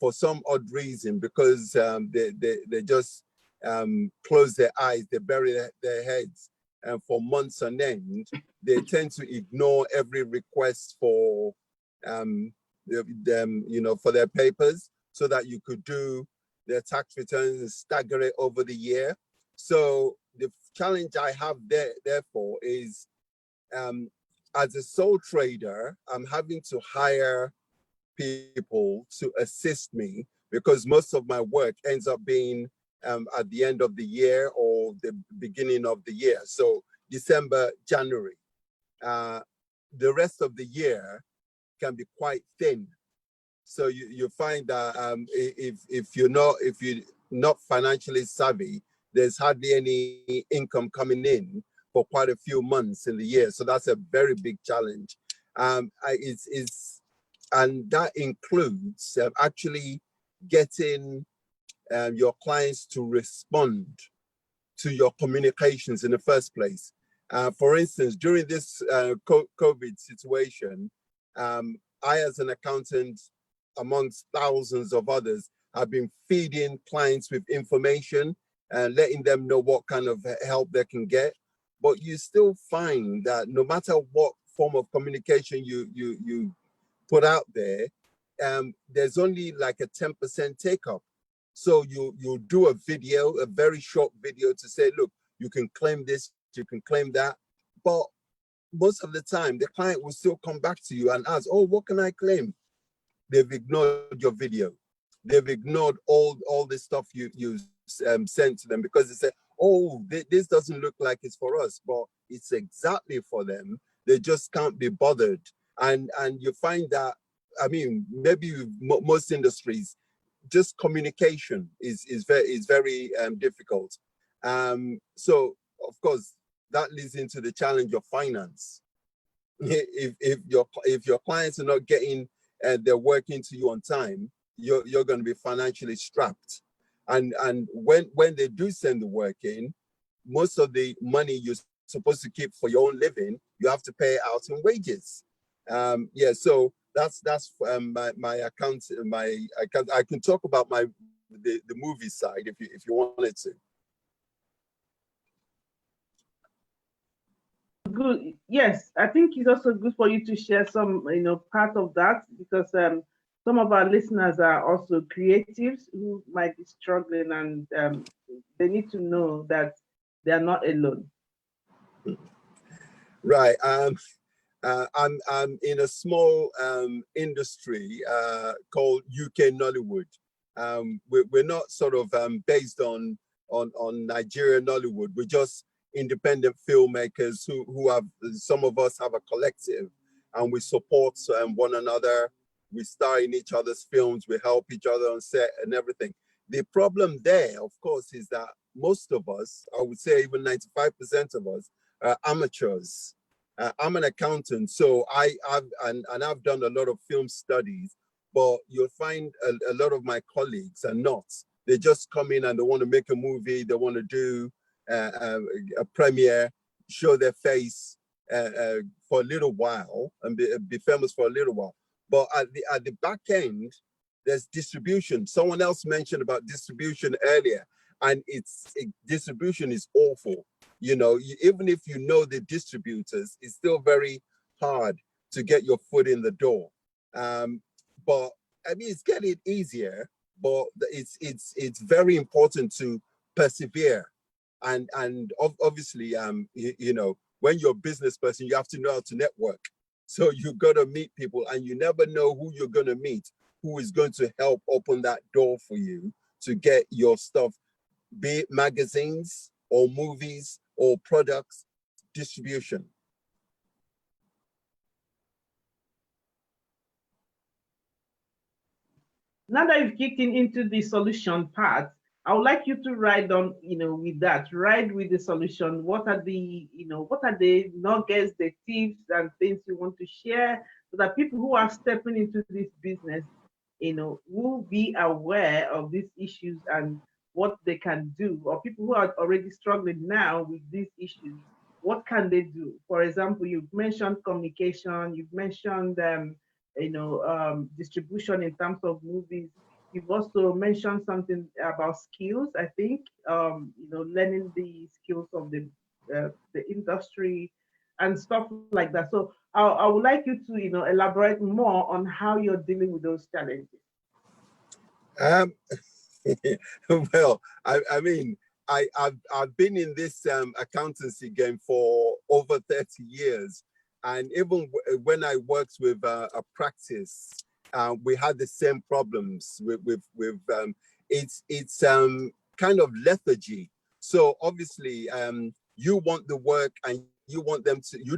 for some odd reason, because they just close their eyes, they bury their heads, and for months on end, they tend to ignore every request for for their papers, so that you could do their tax returns and stagger it over the year. So the challenge I have therefore is, as a sole trader, I'm having to hire people to assist me, because most of my work ends up being at the end of the year or the beginning of the year. So December, January. The rest of the year can be quite thin. So you find that if you're not financially savvy, there's hardly any income coming in for quite a few months in the year. So that's a very big challenge. And that includes actually getting your clients to respond to your communications in the first place. For instance, during this COVID situation, I, as an accountant, amongst thousands of others, have been feeding clients with information and letting them know what kind of help they can get. But you still find that no matter what form of communication you put out there, there's only like a 10% take up. So you do a video, a very short video, to say, look, you can claim this, you can claim that. But most of the time, the client will still come back to you and ask, oh, what can I claim? They've ignored your video. They've ignored all the stuff you sent to them, because they say, oh, this doesn't look like it's for us, but it's exactly for them. They just can't be bothered. And you find that, I mean, maybe most industries, just communication is very difficult. So of course, that leads into the challenge of finance. If your clients are not getting their work into you on time, you're going to be financially strapped. And when they do send the work in, most of the money you're supposed to keep for your own living, you have to pay out in wages. Yeah, so that's my account. I can talk about the movie side if you wanted to. good. Yes, I think it's also good for you to share some, part of that, because some of our listeners are also creatives who might be struggling, and they need to know that they are not alone. Right. I'm in a small industry called UK Nollywood. We're not sort of based on Nigerian Nollywood. We're just independent filmmakers who have, some of us have a collective, and we support one another. We star in each other's films. We help each other on set and everything. The problem there, of course, is that most of us, I would say even 95% of us, are amateurs. I'm an accountant, so I've done a lot of film studies, but you'll find a lot of my colleagues are not. They just come in and they want to make a movie, they want to do a premiere, show their face for a little while and be famous for a little while. But at the back end, there's distribution. Someone else mentioned about distribution earlier, and distribution is awful. Even if you know the distributors, it's still very hard to get your foot in the door. But I mean, it's getting easier, but it's very important to persevere. And obviously, when you're a business person, you have to know how to network. So you got to meet people, and you never know who you're going to meet, who is going to help open that door for you to get your stuff, be it magazines or movies or products, distribution. Now that you've kicked into the solution part, I would like you to ride on, with that, ride with the solution. What are the nuggets, the tips and things you want to share, so that people who are stepping into this business, will be aware of these issues and what they can do, or people who are already struggling now with these issues, what can they do? For example, you've mentioned communication, you've mentioned, distribution in terms of movies. You've also mentioned something about skills, I think, learning the skills of the industry and stuff like that. So I would like you to, elaborate more on how you're dealing with those challenges. Well, I mean, I've been in this accountancy game for over 30 years. And even when I worked with a practice, we had the same problems with it's kind of lethargy. So obviously, you want the work and you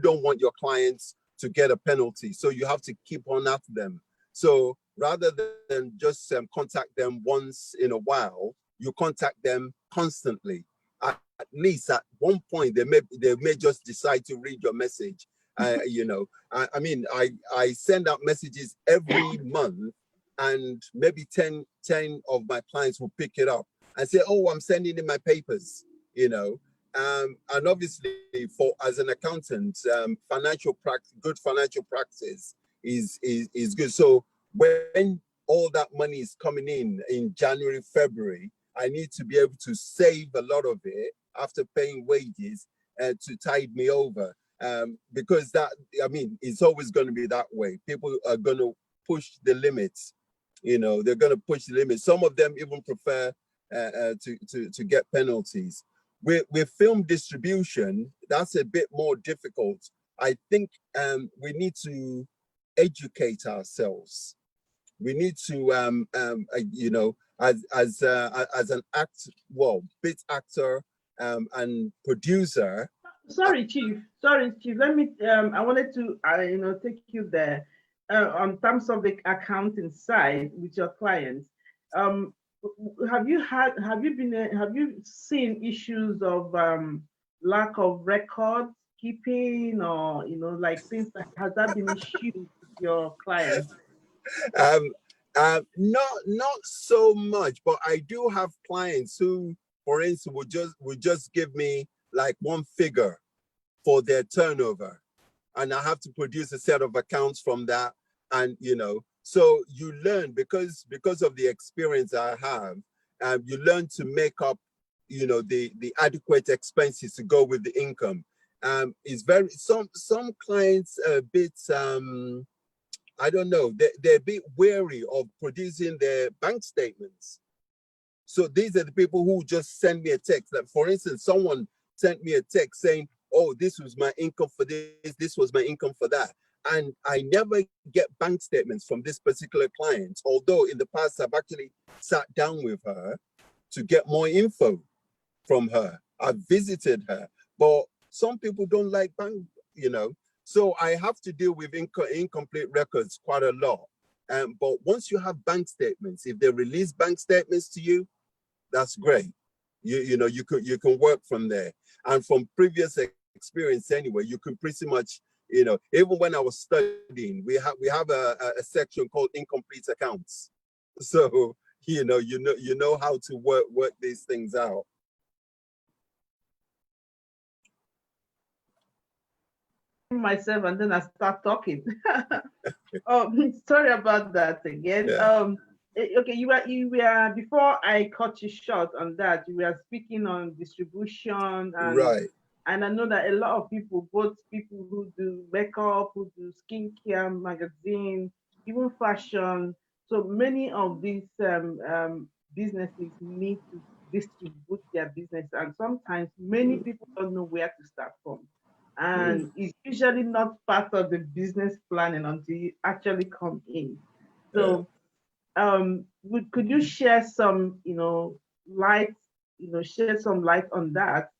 don't want your clients to get a penalty. So you have to keep on at them. So rather than just contact them once in a while, you contact them constantly. At least at one point, they may just decide to read your message. I mean, I send out messages every month, and maybe 10 of my clients will pick it up and say, "Oh, I'm sending in my papers," and obviously, as an accountant, good financial practice is good. So when all that money is coming in January, February, I need to be able to save a lot of it after paying wages to tide me over. Because it's always going to be that way. People are going to push the limits. They're going to push the limits. Some of them even prefer to get penalties. With film distribution, that's a bit more difficult. I think we need to educate ourselves. We need to, as an bit actor and producer. Sorry, Chief. Let me. I wanted to, take you there on terms of the accounting side with your clients. Have you seen issues of lack of record keeping, or like things that has that been issues with your clients? Not so much, but I do have clients who, for instance, would just give me like one figure for their turnover, and I have to produce a set of accounts from that. And so you learn because of the experience I have, you learn to make up the adequate expenses to go with the income. is very, some clients are a bit, I don't know, they're a bit wary of producing their bank statements. So these are the people who just send me a text. Like, for instance, someone sent me a text saying, oh, this was my income for this was my income for that. And I never get bank statements from this particular client, although in the past I've actually sat down with her to get more info from her. I've visited her, but some people don't like bank, so I have to deal with incomplete records quite a lot. But once you have bank statements, if they release bank statements to you, that's great. You can work from there. And from previous experience anyway, you can pretty much, even when I was studying, we have a section called incomplete accounts. So you know how to work these things out. Myself, and then I start talking. Oh, sorry about that again. Yeah. Okay, you were before I cut you short on that. You were speaking on distribution, and Right. And I know that a lot of people, both people who do makeup, who do skincare, magazine, even fashion, so many of these businesses need to distribute their business, and sometimes many people don't know where to start from. And it's usually not part of the business planning until you actually come in. So could you share some, light, shed some light on that,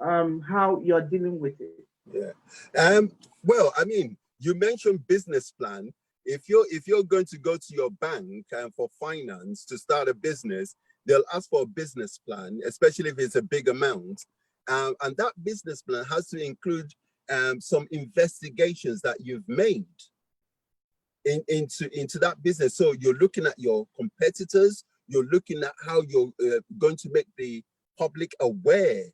how you're dealing with it? Yeah. Well, I mean, you mentioned business plan. If you're going to go to your bank for finance to start a business, they'll ask for a business plan, especially if it's a big amount. And that business plan has to include some investigations that you've made into that business. So you're looking at your competitors, you're looking at how you're going to make the public aware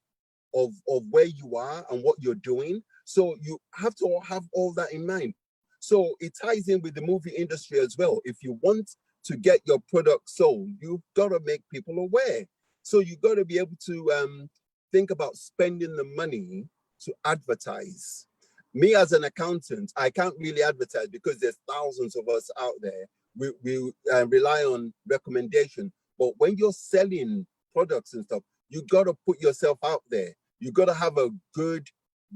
of where you are and what you're doing. So you have to have all that in mind. So it ties in with the movie industry as well. If you want to get your product sold, you've got to make people aware. So you've got to be able to think about spending the money to advertise. Me as an accountant, I can't really advertise because there's thousands of us out there. We rely on recommendation. But when you're selling products and stuff, you got to put yourself out there. You got to have a good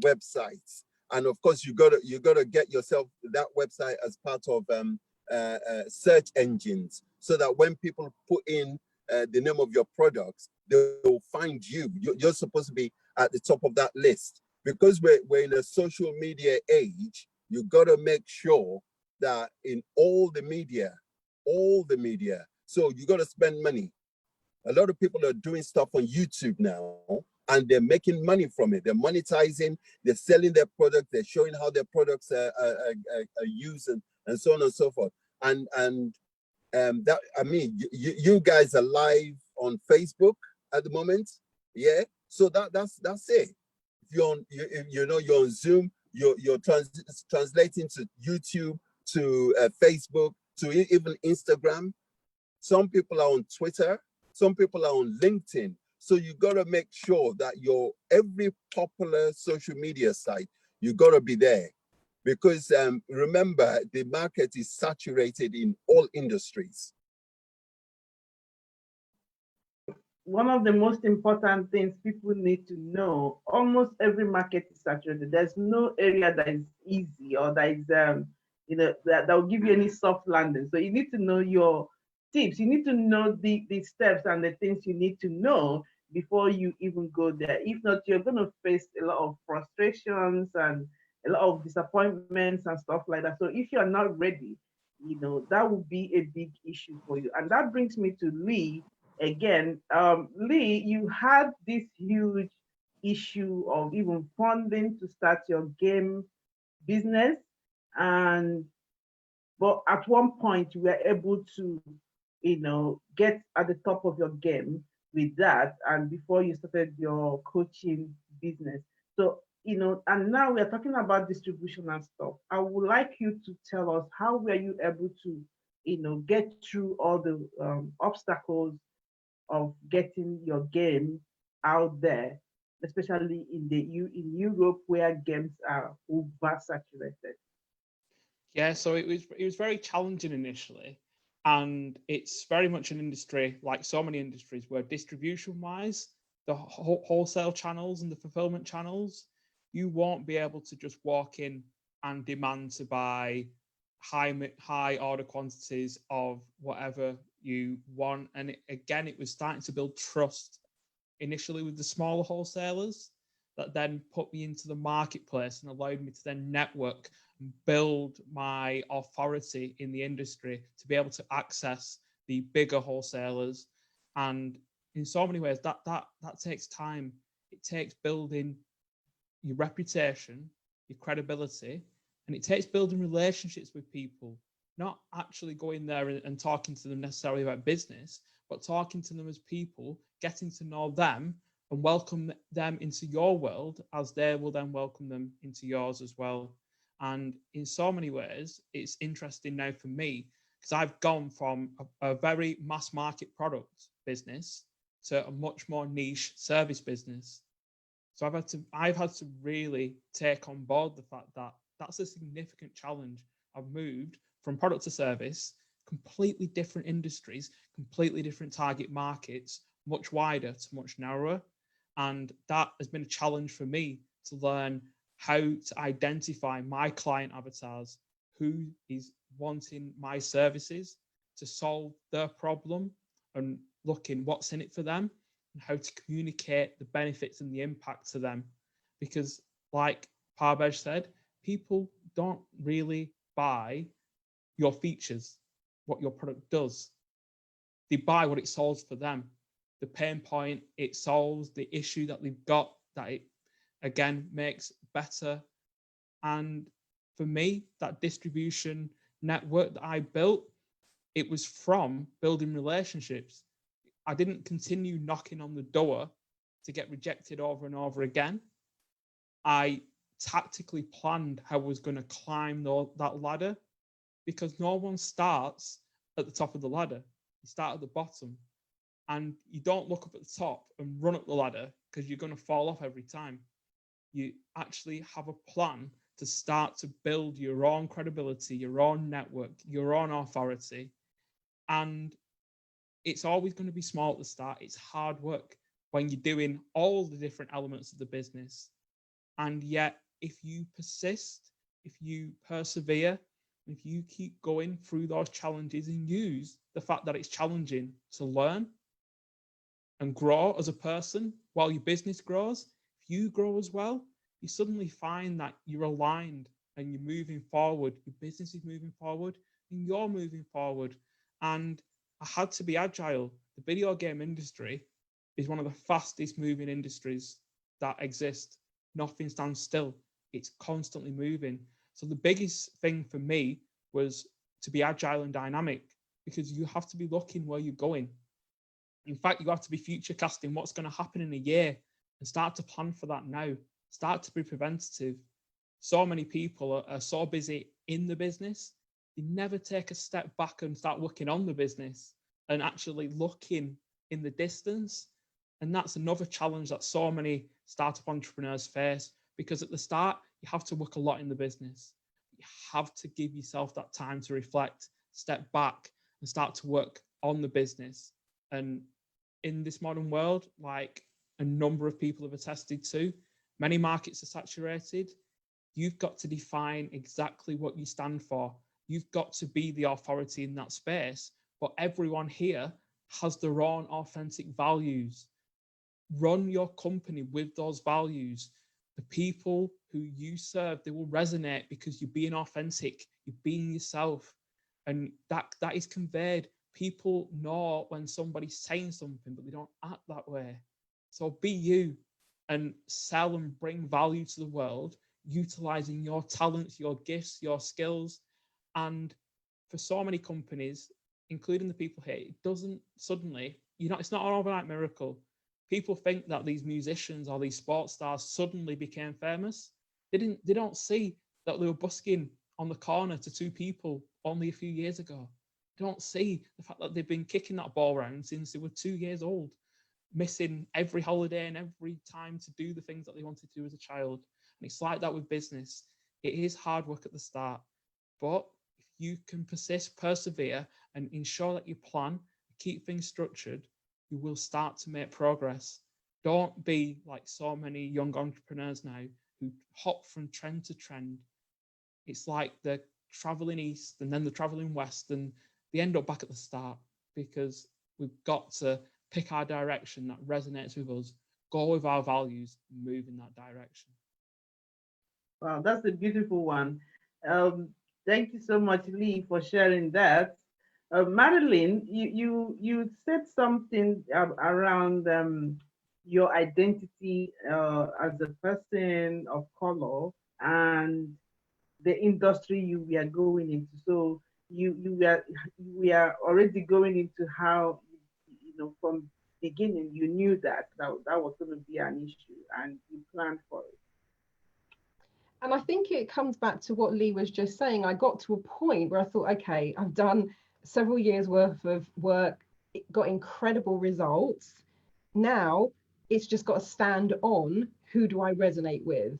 website, and of course, you got to get yourself that website as part of search engines, so that when people put in the name of your products, they'll find you. You're supposed to be at the top of that list, because we're in a social media age. You got to make sure that in all the media, so you got to spend money. A lot of people are doing stuff on YouTube now, and they're making money from it. They're monetizing, they're selling their products, they're showing how their products are used, and so on and so forth. And that, I mean, you guys are live on Facebook at the moment, yeah. So that's it. If you're on, you're on Zoom, you're translating to YouTube, to Facebook, to even Instagram. Some people are on Twitter. Some people are on LinkedIn. So you got to make sure that every popular social media site, you got to be there, because remember, the market is saturated in all industries. One of the most important things people need to know, almost every market is saturated. There's no area that is easy, or that is, that will give you any soft landing. So you need to know your tips. You need to know the steps and the things you need to know before you even go there. If not, you're going to face a lot of frustrations and a lot of disappointments and stuff like that. So if you're not ready, that would be a big issue for you. And that brings me to Lee again. Lee, you had this huge issue of even funding to start your game business, but at one point you were able to get at the top of your game with that, and before you started your coaching business. So, and now we're talking about distribution and stuff. I would like you to tell us, how were you able to, get through all the obstacles of getting your game out there especially in Europe where games are oversaturated? Yeah, so it was very challenging initially, and it's very much an industry like so many industries where distribution wise, the wholesale channels and the fulfillment channels, you won't be able to just walk in and demand to buy high order quantities of whatever you want. And again, it was starting to build trust initially with the smaller wholesalers that then put me into the marketplace and allowed me to then network and build my authority in the industry to be able to access the bigger wholesalers. And in so many ways, that takes time. It takes building your reputation, your credibility, and it takes building relationships with people, not actually going there and talking to them necessarily about business, but talking to them as people, getting to know them and welcome them into your world as they will then welcome them into yours as well. And in so many ways, it's interesting now for me because I've gone from a very mass market product business to a much more niche service business. So I've had to really take on board the fact that that's a significant challenge. I've moved from product to service, completely different industries, completely different target markets, much wider to much narrower. And that has been a challenge for me to learn how to identify my client avatars, who is wanting my services to solve their problem and looking what's in it for them and how to communicate the benefits and the impact to them. Because like Parvej said, people don't really buy your features, what your product does. They buy what it solves for them, the pain point it solves, the issue that they've got that it again makes better. And for me, that distribution network that I built, it was from building relationships. I didn't continue knocking on the door to get rejected over and over again. I tactically planned how I was going to climb that ladder, because no one starts at the top of the ladder. You start at the bottom, and you don't look up at the top and run up the ladder because you're going to fall off every time. You actually have a plan to start to build your own credibility, your own network, your own authority. And it's always going to be small at the start. It's hard work when you're doing all the different elements of the business. And yet, if you persist, if you persevere, if you keep going through those challenges and use the fact that it's challenging to learn and grow as a person while your business grows, if you grow as well, you suddenly find that you're aligned and you're moving forward. Your business is moving forward and you're moving forward. And I had to be agile. The video game industry is one of the fastest moving industries that exist. Nothing stands still. It's constantly moving. So the biggest thing for me was to be agile and dynamic, because you have to be looking where you're going. In fact, you have to be future casting what's going to happen in a year and start to plan for that now. Start to be preventative. So many people are so busy in the business, they never take a step back and start working on the business and actually looking in the distance. And that's another challenge that so many startup entrepreneurs face, because at the start, you have to work a lot in the business. You have to give yourself that time to reflect, step back, and start to work on the business. And in this modern world, like a number of people have attested to, many markets are saturated. You've got to define exactly what you stand for. You've got to be the authority in that space. But everyone here has their own authentic values. Run your company with those values. The people who you serve, they will resonate because you're being authentic, you're being yourself. And that is conveyed. People know when somebody's saying something, but they don't act that way. So be you and sell and bring value to the world, utilizing your talents, your gifts, your skills. And for so many companies, including the people here, it doesn't suddenly, it's not an overnight miracle. People think that these musicians or these sports stars suddenly became famous. They don't see that they were busking on the corner to two people only a few years ago. They don't see the fact that they've been kicking that ball around since they were 2 years old. missing every holiday and every time to do the things that they wanted to do as a child. And it's like that with business. It is hard work at the start, but if you can persist, persevere, and ensure that you plan, keep things structured, you will start to make progress. Don't be like so many young entrepreneurs now who hop from trend to trend. It's like they're traveling east and then they're traveling west and they end up back at the start, because we've got to pick our direction that resonates with us, go with our values, move in that direction. Wow, that's a beautiful one. Thank you so much, Lee, for sharing that. Madeline, you said something around your identity as a person of color and the industry you were going into. So we are already going into how, from beginning you knew that was going to be an issue and you planned for it. And I think it comes back to what Lee was just saying. I got to a point where I thought, okay, I've done several years worth of work, got incredible results. Now it's just got to stand on who do I resonate with.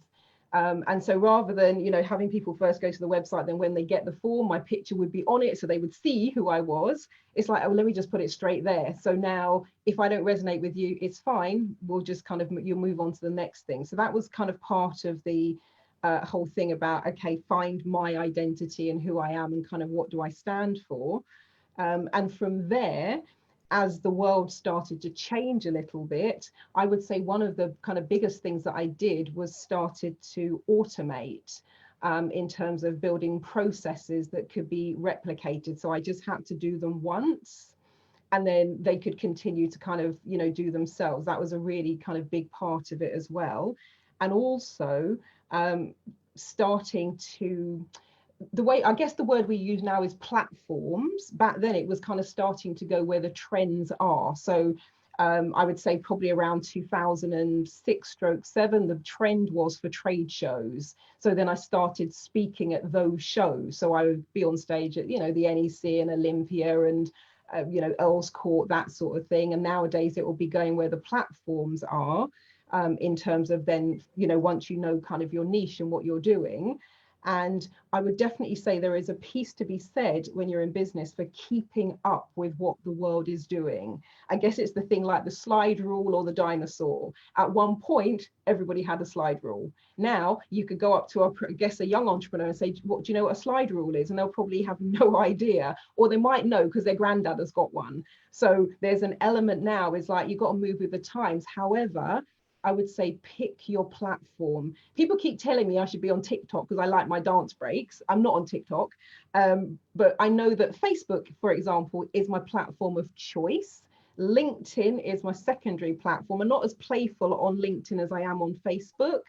And so rather than, having people first go to the website, then when they get the form, my picture would be on it so they would see who I was. It's like, oh, let me just put it straight there. So now if I don't resonate with you, it's fine. We'll just you'll move on to the next thing. So that was kind of part of the whole thing about, okay, find my identity and who I am and kind of what do I stand for. And from there, as the world started to change a little bit, I would say one of the kind of biggest things that I did was started to automate in terms of building processes that could be replicated. So I just had to do them once and then they could continue to kind of, do themselves. That was a really kind of big part of it as well. And also starting to, the way, I guess the word we use now is platforms. Back then it was kind of starting to go where the trends are. So I would say probably around 2006/7, the trend was for trade shows. So then I started speaking at those shows. So I would be on stage at, the NEC and Olympia and, Earl's Court, that sort of thing. And nowadays it will be going where the platforms are. In terms of then, once you know kind of your niche and what you're doing. And I would definitely say there is a piece to be said when you're in business for keeping up with what the world is doing. I guess it's the thing like the slide rule or the dinosaur. At one point, everybody had a slide rule. Now you could go up to, a young entrepreneur and say, what do you know what a slide rule is? And they'll probably have no idea, or they might know because their granddad has got one. So there's an element now, is like, you've got to move with the times. However, I would say pick your platform. People keep telling me I should be on TikTok because I like my dance breaks. I'm not on TikTok, but I know that Facebook, for example, is my platform of choice. LinkedIn is my secondary platform. I'm not as playful on LinkedIn as I am on Facebook.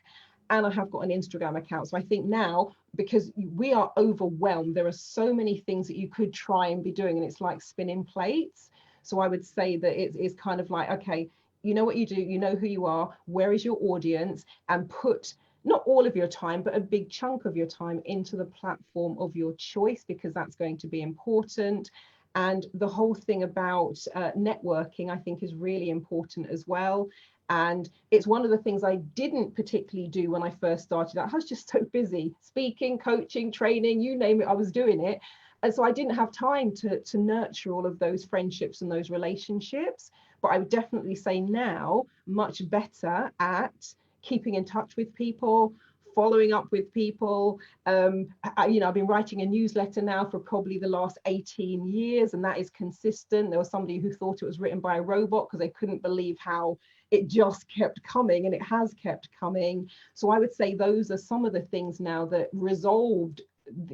And I have got an Instagram account. So I think now, because we are overwhelmed, there are so many things that you could try and be doing, and it's like spinning plates. So I would say that it's kind of like, okay, you know what you do, you know who you are, where is your audience, and put not all of your time, but a big chunk of your time into the platform of your choice, because that's going to be important. And the whole thing about networking, I think, is really important as well. And it's one of the things I didn't particularly do when I first started out. I was just so busy speaking, coaching, training, you name it, I was doing it. And so I didn't have time to nurture all of those friendships and those relationships. But I would definitely say now, much better at keeping in touch with people, following up with people. I've been writing a newsletter now for probably the last 18 years, and that is consistent. There was somebody who thought it was written by a robot because they couldn't believe how it just kept coming, and it has kept coming. So I would say those are some of the things now that resolved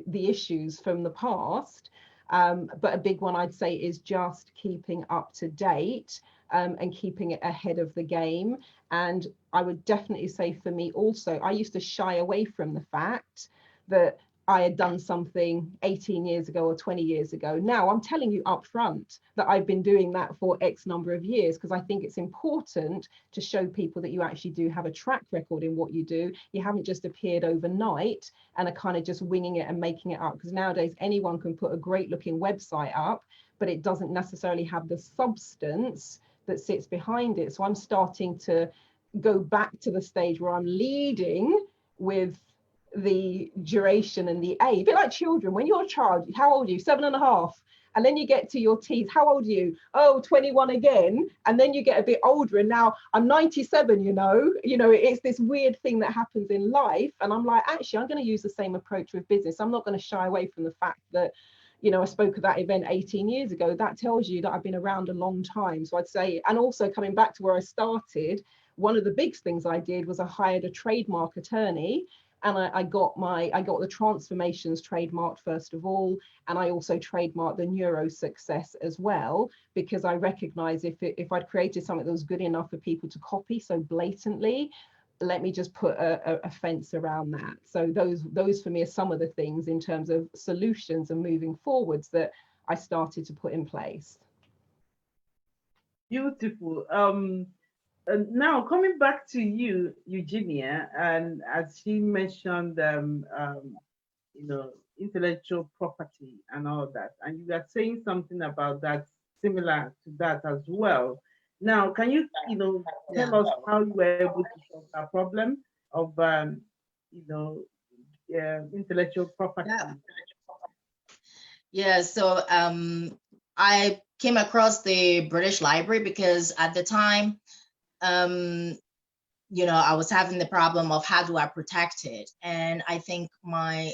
the issues from the past. But a big one I'd say is just keeping up to date and keeping it ahead of the game. And I would definitely say for me also, I used to shy away from the fact that I had done something 18 years ago or 20 years ago. Now I'm telling you up front that I've been doing that for X number of years, because I think it's important to show people that you actually do have a track record in what you do. You haven't just appeared overnight and are kind of just winging it and making it up, because nowadays anyone can put a great looking website up, but it doesn't necessarily have the substance that sits behind it. So I'm starting to go back to the stage where I'm leading with the duration and the A bit like children. When you're a child, how old are you? 7.5. And then you get to your teens. How old are you? Oh, 21 again. And then you get a bit older. And now I'm 97, you know, it's this weird thing that happens in life. And I'm like, actually, I'm going to use the same approach with business. I'm not going to shy away from the fact that, I spoke at that event 18 years ago. That tells you that I've been around a long time. So I'd say, and also coming back to where I started, one of the big things I did was I hired a trademark attorney. And I got the transformations trademarked first of all, and I also trademarked the neuro success as well, because I recognize if I'd created something that was good enough for people to copy so blatantly, let me just put a fence around that. So those for me are some of the things in terms of solutions and moving forwards that I started to put in place. Beautiful. Now coming back to you, Eugenia, and as she mentioned, intellectual property and all that, and you are saying something about that similar to that as well. Now, can you, tell us how you were able to solve that problem of, intellectual property? Yeah. So I came across the British Library because at the time, I was having the problem of how do I protect it, and I think my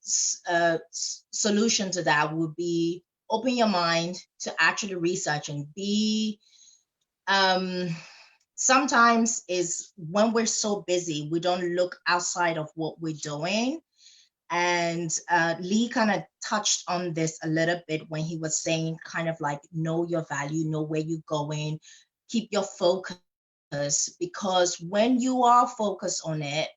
solution to that would be open your mind to actually research and be. Sometimes is when we're so busy, we don't look outside of what we're doing. And Lee kind of touched on this a little bit when he was saying kind of like know your value, know where you're going, keep your focus, because when you are focused on it,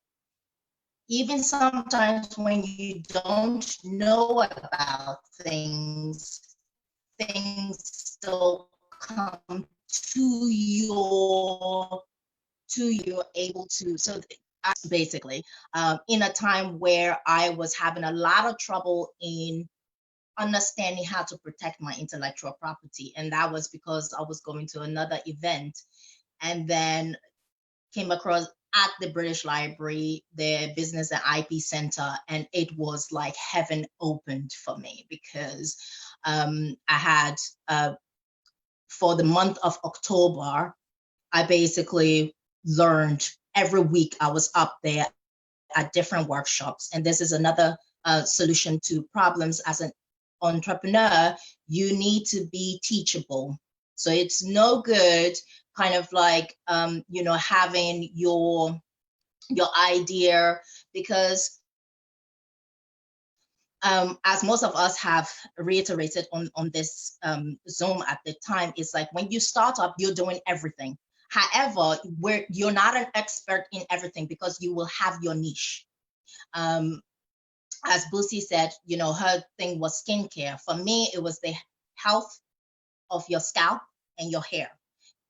even sometimes when you don't know about things still come to you're able to. So basically, in a time where I was having a lot of trouble in understanding how to protect my intellectual property, and that was because I was going to another event and then came across at the British Library, the Business and IP Center, and it was like heaven opened for me, because I had, for the month of October, I basically learned every week. I was up there at different workshops, and this is another solution to problems as an entrepreneur. You need to be teachable. So it's no good kind of like, having your idea, because as most of us have reiterated on this Zoom at the time, it's like when you start up, you're doing everything. However, you're not an expert in everything because you will have your niche. As Busi said, her thing was skincare. For me, it was the health of your scalp and your hair,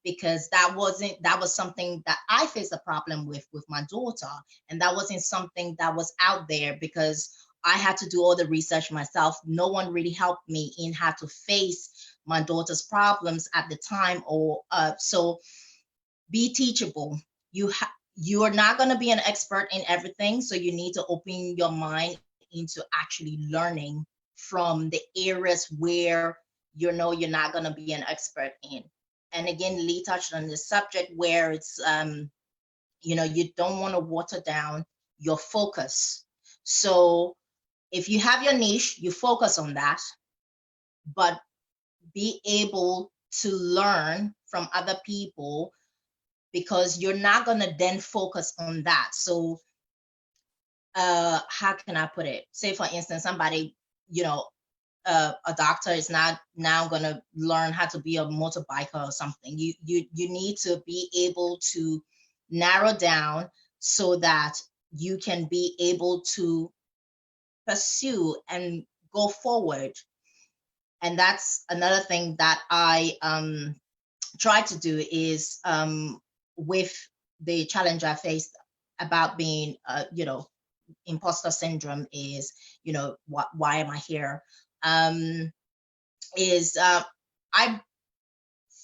because that was something that I faced a problem with my daughter, and that wasn't something that was out there because I had to do all the research myself. No one really helped me in how to face my daughter's problems at the time, or so be teachable. You are not going to be an expert in everything, so you need to open your mind into actually learning from the areas where you're not going to be an expert in. And again, Lee touched on this subject where it's you don't want to water down your focus. So if you have your niche, you focus on that, but be able to learn from other people, because you're not going to then focus on that. So how can I put it? Say, for instance, somebody, a doctor is not now going to learn how to be a motorbiker or something. You need to be able to narrow down so that you can be able to pursue and go forward. And that's another thing that I try to do is with the challenge I faced about being, imposter syndrome is, why am I here? I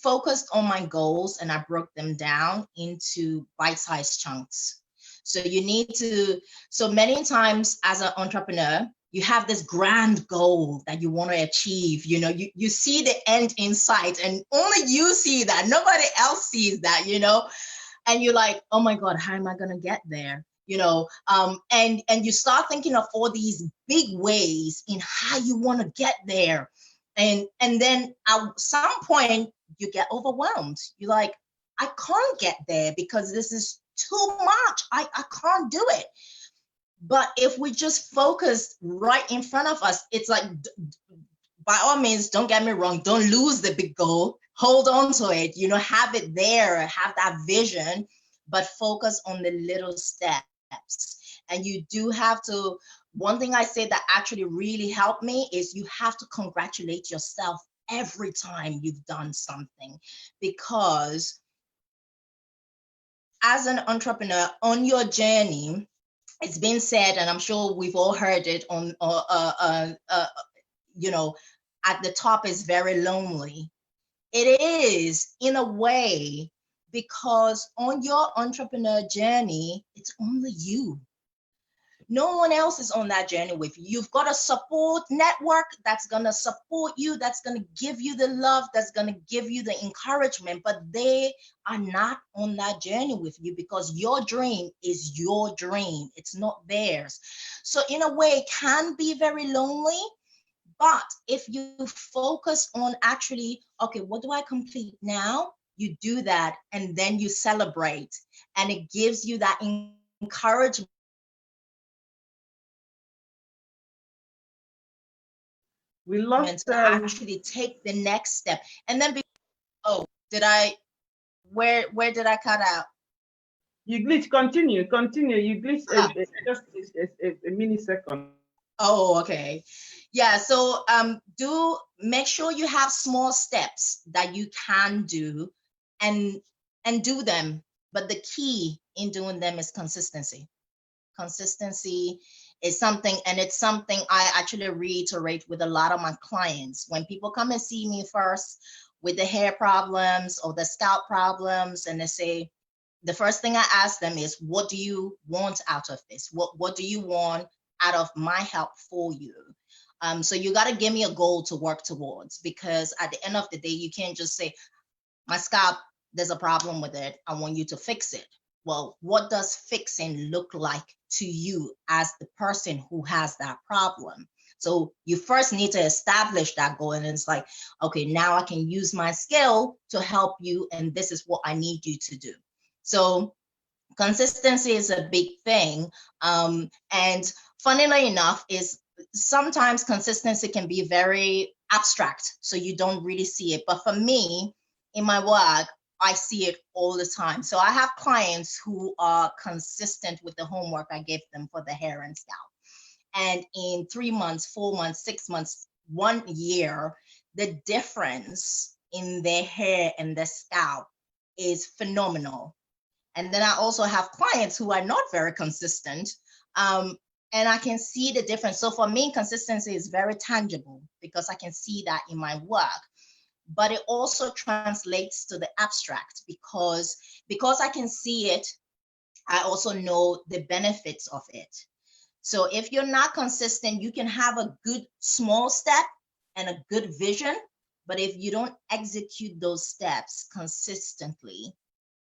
focused on my goals and I broke them down into bite-sized chunks. So you need to, so many times as an entrepreneur, you have this grand goal that you want to achieve. You know, you see the end in sight and only you see that, nobody else sees that, you know, and you're like, oh my God, how am I going to get there? You know, and you start thinking of all these big ways in how you want to get there. And then at some point you get overwhelmed. You're like, I can't get there because this is too much. I can't do it. But if we just focus right in front of us, it's like, by all means, don't get me wrong, don't lose the big goal, hold on to it, you know, have it there, have that vision, but focus on the little steps. And you do have to, one thing I say that actually really helped me is you have to congratulate yourself every time you've done something, because as an entrepreneur on your journey, it's been said, and I'm sure we've all heard it on, you know, at the top is very lonely. It is in a way, because on your entrepreneur journey, it's only you. No one else is on that journey with you. You've got a support network that's going to support you, that's going to give you the love, that's going to give you the encouragement, but they are not on that journey with you because your dream is your dream. It's not theirs. So in a way, it can be very lonely, but if you focus on actually, okay, what do I complete now? You do that, and then you celebrate, and it gives you that encouragement. We lost to actually take the next step. And then, where did I cut out? You glitch, continue. You glitch just a millisecond. Oh, okay. Yeah, so do make sure you have small steps that you can do and do them. But the key in doing them is consistency. Consistency is something, and it's something I actually reiterate with a lot of my clients. When people come and see me first with the hair problems or the scalp problems, and they say, the first thing I ask them is, what do you want out of this? What do you want out of my help for you? So you got to give me a goal to work towards, because at the end of the day, you can't just say, my scalp, there's a problem with it, I want you to fix it. Well, what does fixing look like to you as the person who has that problem? So you first need to establish that goal, and it's like, okay, now I can use my skill to help you, and this is what I need you to do. So consistency is a big thing. And funnily enough, is sometimes consistency can be very abstract, so you don't really see it. But for me, in my work, I see it all the time. So I have clients who are consistent with the homework I give them for the hair and scalp. And in 3 months, 4 months, 6 months, 1 year, the difference in their hair and their scalp is phenomenal. And then I also have clients who are not very consistent, and I can see the difference. So for me, consistency is very tangible because I can see that in my work. But it also translates to the abstract because I can see it, I also know the benefits of it. So if you're not consistent, you can have a good small step and a good vision, but if you don't execute those steps consistently,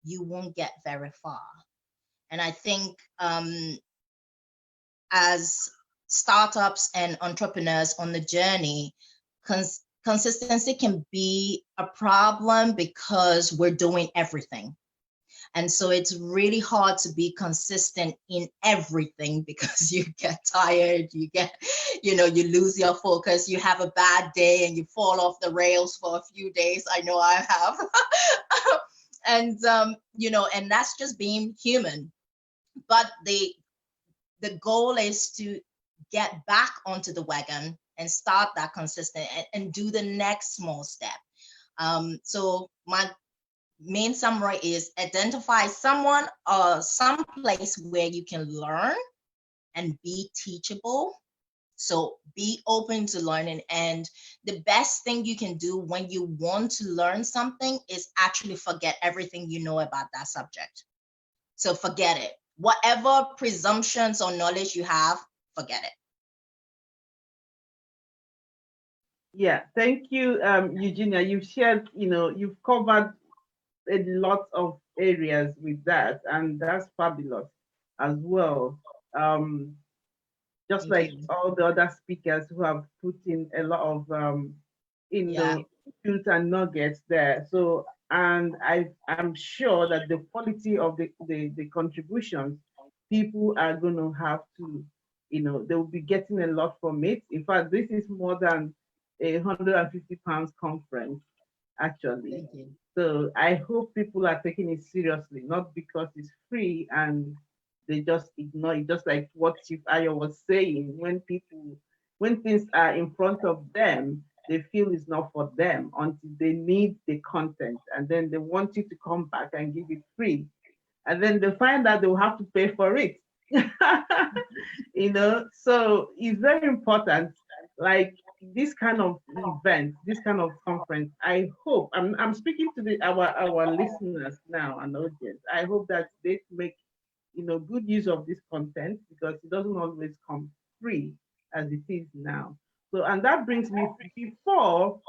you won't get very far. And I think as startups and entrepreneurs on the journey, consistency can be a problem because we're doing everything. And so it's really hard to be consistent in everything because you get tired, you lose your focus, you have a bad day and you fall off the rails for a few days. I know I have. And, and that's just being human. But the goal is to get back onto the wagon and start that consistent and do the next small step. So my main summary is identify someone or some place where you can learn and be teachable. So be open to learning. And the best thing you can do when you want to learn something is actually forget everything you know about that subject. So forget it. Whatever presumptions or knowledge you have, forget it. Yeah, thank you, Eugenia. You've shared, you've covered a lot of areas with that, and that's fabulous as well. Just Thank like you. all the other speakers who have put in a lot of Yeah. the truth and nuggets there. So, and I'm sure that the quality of the contributions, people are going to have to, they'll be getting a lot from it. In fact, this is more than a £150 conference, actually. Thank you. So I hope people are taking it seriously, not because it's free and they just ignore it. Just like what Chief Ayo was saying, when things are in front of them, they feel it's not for them until they need the content, and then they want you to come back and give it free, and then they find that they'll have to pay for it. So it's very important. Like this kind of event, this kind of conference, I hope I'm speaking to our listeners now and audience. I hope that they make good use of this content, because it doesn't always come free as it is now. So, and that brings me before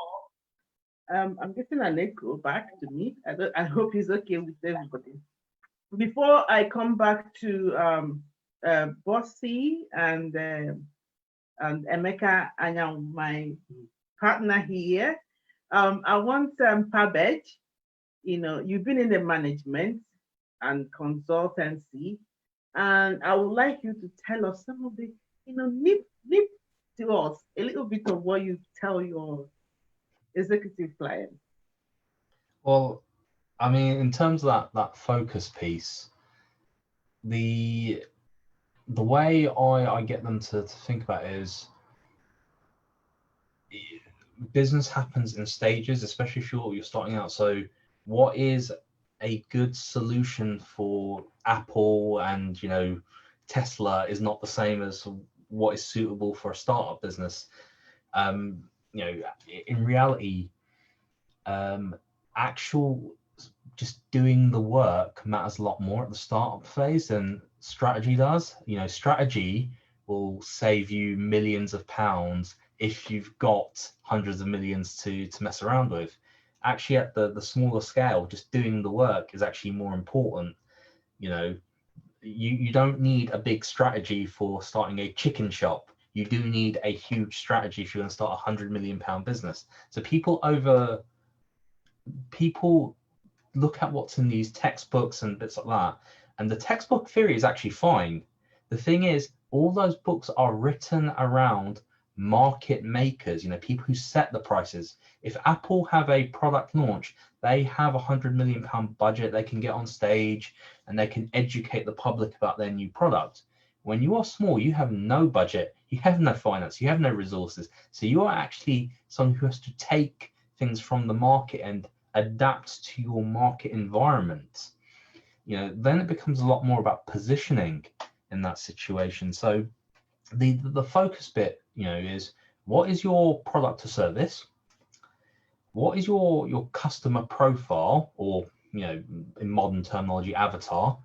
I'm getting an echo back to me. I hope it's okay with everybody. Before I come back to Bossy and Emeka Anyang, my partner here, I want Pabej. You've been in the management and consultancy, and I would like you to tell us some of the, nip to us a little bit of what you tell your executive clients. Well, I mean, in terms of that focus piece, the way I get them to think about it is business happens in stages, especially if you're starting out. So what is a good solution for Apple and Tesla is not the same as what is suitable for a startup business. In reality, actual just doing the work matters a lot more at the startup phase than strategy does. Strategy will save you millions of pounds if you've got hundreds of millions to mess around with. Actually, at the smaller scale, just doing the work is actually more important. You don't need a big strategy for starting a chicken shop. You do need a huge strategy if you're going to start a £100 million business. So people look at what's in these textbooks and bits like that, and the textbook theory is actually fine. The thing is, all those books are written around market makers, people who set the prices. If Apple have a product launch, they have £100 million budget. They can get on stage and they can educate the public about their new product. When you are small, you have no budget, you have no finance, you have no resources. So you are actually someone who has to take things from the market and adapt to your market environment. Then it becomes a lot more about positioning in that situation. So the focus bit, is what is your product or service? What is your customer profile, or in modern terminology, avatar?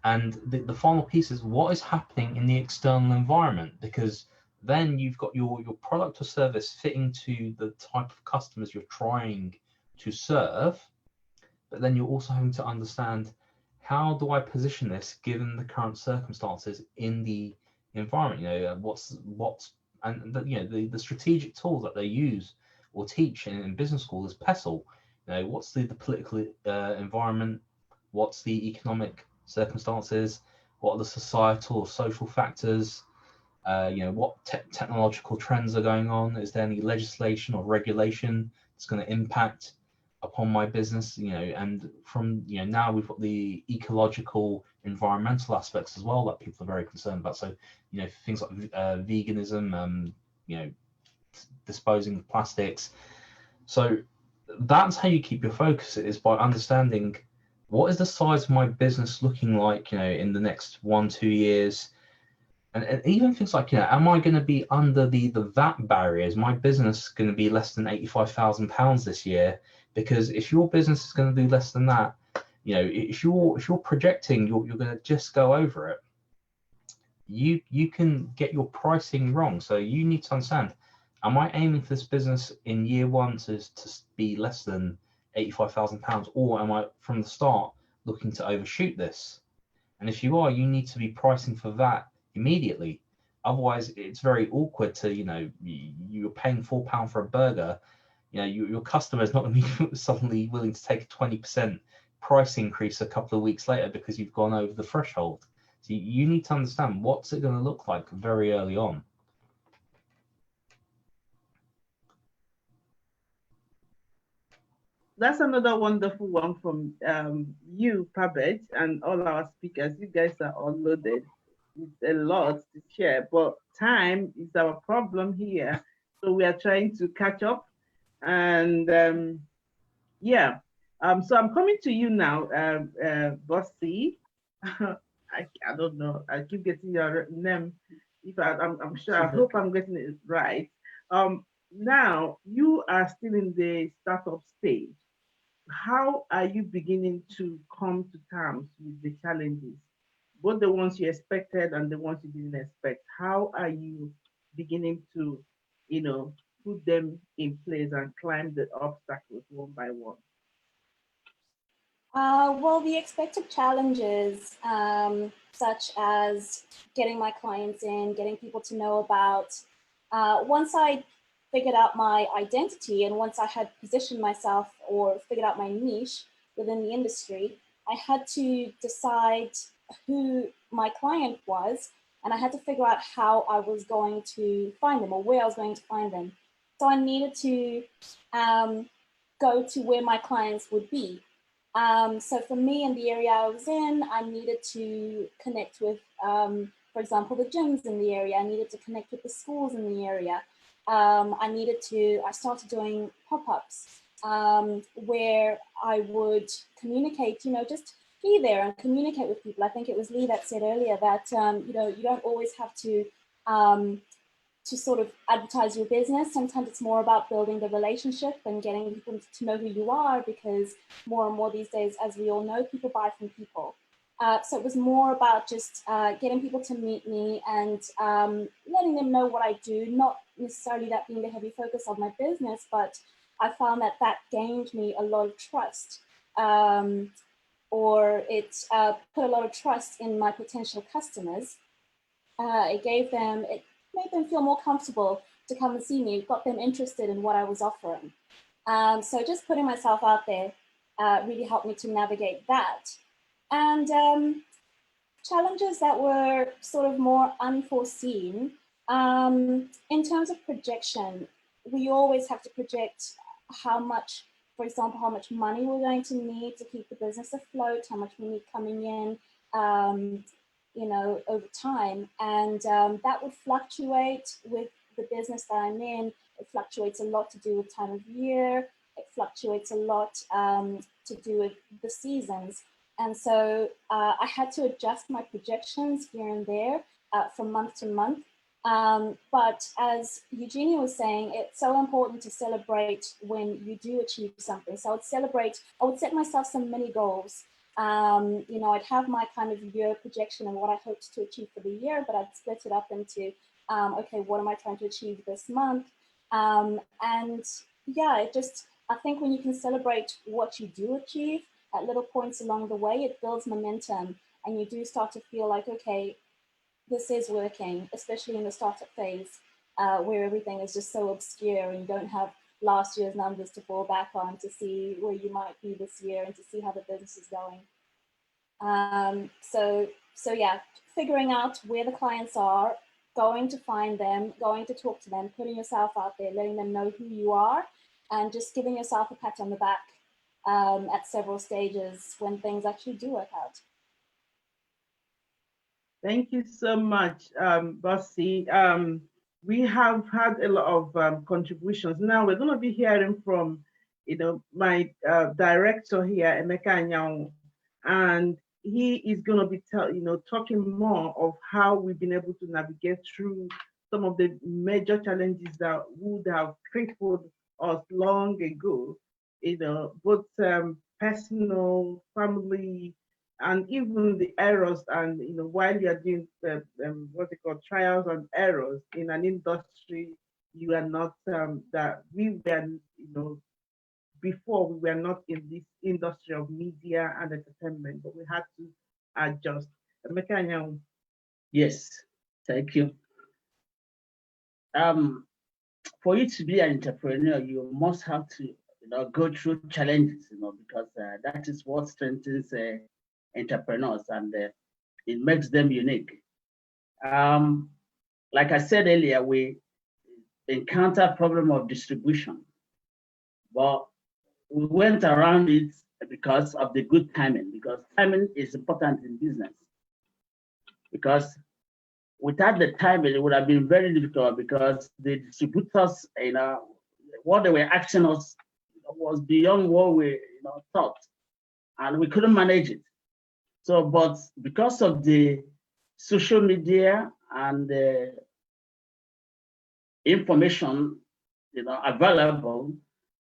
And the final piece is what is happening in the external environment, because then you've got your product or service fitting to the type of customers you're trying to serve, but then you're also having to understand, how do I position this given the current circumstances in the environment? What's and the strategic tools that they use or teach in business school is PESTLE. What's the political environment? What's the economic circumstances? What are the societal or social factors? What technological trends are going on? Is there any legislation or regulation that's going to impact upon my business? And from now we've got the ecological, environmental aspects as well that people are very concerned about. So things like veganism, disposing of plastics. So that's how you keep your focus, is by understanding what is the size of my business looking like in the next 1-2 years, And even things like, am I going to be under the VAT barrier? Is my business going to be less than £85,000 this year? Because if your business is going to do less than that, if you're projecting you're going to just go over it, you can get your pricing wrong. So you need to understand, am I aiming for this business in year one to be less than £85,000, or am I from the start looking to overshoot this? And if you are, you need to be pricing for that immediately. Otherwise, it's very awkward to, you're paying £4 for a burger. Your customer is not going to be suddenly willing to take a 20% price increase a couple of weeks later because you've gone over the threshold. So you need to understand, what's it going to look like very early on. That's another wonderful one from you, Pabet, and all our speakers. You guys are all loaded with a lot to share, but time is our problem here. So we are trying to catch up. And yeah, so I'm coming to you now, Bossy. I don't know. I keep getting your name. I'm sure. I hope I'm getting it right. Now you are still in the startup stage. How are you beginning to come to terms with the challenges, both the ones you expected and the ones you didn't expect? How are you beginning to, put them in place and climb the obstacles one by one? Well, the expected challenges, such as getting my clients in, getting people to know about, once I figured out my identity and once I had positioned myself or figured out my niche within the industry, I had to decide who my client was, and I had to figure out how I was going to find them or where I was going to find them. So I needed to go to where my clients would be. So for me, in the area I was in, I needed to connect with, for example, the gyms in the area. I needed to connect with the schools in the area. I started doing pop-ups where I would communicate, just be there and communicate with people. I think it was Lee that said earlier that, you don't always have to sort of advertise your business. Sometimes it's more about building the relationship and getting people to know who you are, because more and more these days, as we all know, people buy from people. So it was more about just getting people to meet me and letting them know what I do, not necessarily that being the heavy focus of my business, but I found that gained me a lot of trust, or it put a lot of trust in my potential customers. It made them feel more comfortable to come and see me, got them interested in what I was offering. So just putting myself out there really helped me to navigate that. And challenges that were sort of more unforeseen. In terms of projection, we always have to project how much, for example, how much money we're going to need to keep the business afloat, how much we need coming in, over time. And that would fluctuate with the business that I'm in. It fluctuates a lot to do with time of year. It fluctuates a lot to do with the seasons. And so I had to adjust my projections here and there from month to month. But as Eugenia was saying, it's so important to celebrate when you do achieve something. So I would set myself some mini goals. I'd have my kind of year projection and what I hoped to achieve for the year, but I'd split it up into, okay, what am I trying to achieve this month? And yeah, I think when you can celebrate what you do achieve at little points along the way, it builds momentum, and you do start to feel like, okay, this is working, especially in the startup phase, where everything is just so obscure and you don't have last year's numbers to fall back on to see where you might be this year and to see how the business is going. So yeah, figuring out where the clients are, going to find them, going to talk to them, putting yourself out there, letting them know who you are, and just giving yourself a pat on the back at several stages when things actually do work out. Thank you so much, Bossy. We have had a lot of contributions. Now we're going to be hearing from, my director here, Emeka Anyang, and he is going to be talking more of how we've been able to navigate through some of the major challenges that would have crippled us long ago, both personal, family, and even the errors. And while you're doing what they call trials and errors in an industry, you are not that we were, before we were not in this industry of media and entertainment, but we had to adjust. Emeka. Yes, thank you. For you to be an entrepreneur, you must have to go through challenges, because that is what strengthens entrepreneurs, and it makes them unique. Like I said earlier, we encounter problem of distribution, but we went around it because of the good timing, because timing is important in business. Because without the timing, it would have been very difficult, because the distributors, what they were asking us was beyond what we thought, and we couldn't manage it. So, but because of the social media and the information available,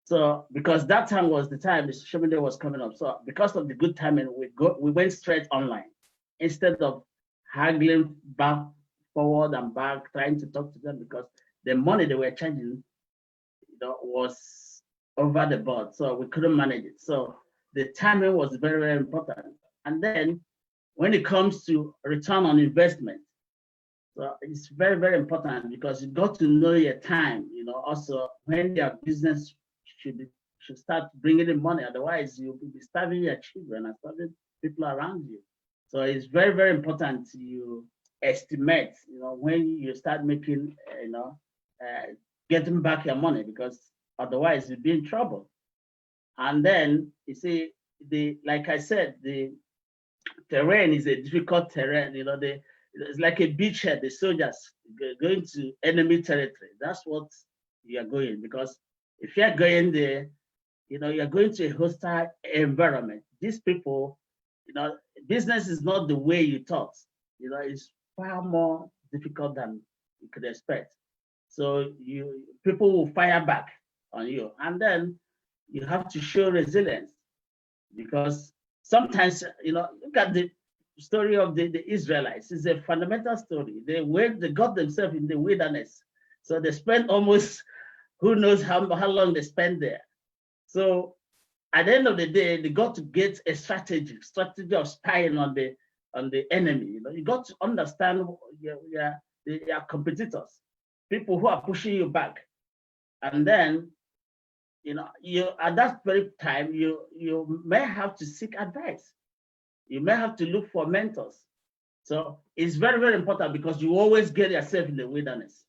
so because that time was the time the social media was coming up, so because of the good timing, we went straight online instead of haggling back, forward and back, trying to talk to them, because the money they were charging was over the board, so we couldn't manage it. So the timing was very, very important. And then when it comes to return on investment, so it's very, very important, because you got to know your time, also when your business should start bringing in money. Otherwise, you'll be starving your children and starving people around you. So it's very, very important to estimate, when you start making, getting back your money, because otherwise you'll be in trouble. And then you see, like I said, the terrain is a difficult terrain. It's like a beachhead. The soldiers going to enemy territory. That's what you are going, because if you're going there, you're going to a hostile environment. These people, business is not the way you thought. It's far more difficult than you could expect. So people will fire back on you, and then you have to show resilience, because sometimes, look at the story of the Israelites. It's a fundamental story. They got themselves in the wilderness, so they spent almost, who knows how long they spent there. So at the end of the day, they got to get a strategy of spying on the enemy. You got to understand your competitors, people who are pushing you back, and then you at that very time you may have to seek advice. You may have to look for mentors. So it's very, very important, because you always get yourself in the wilderness.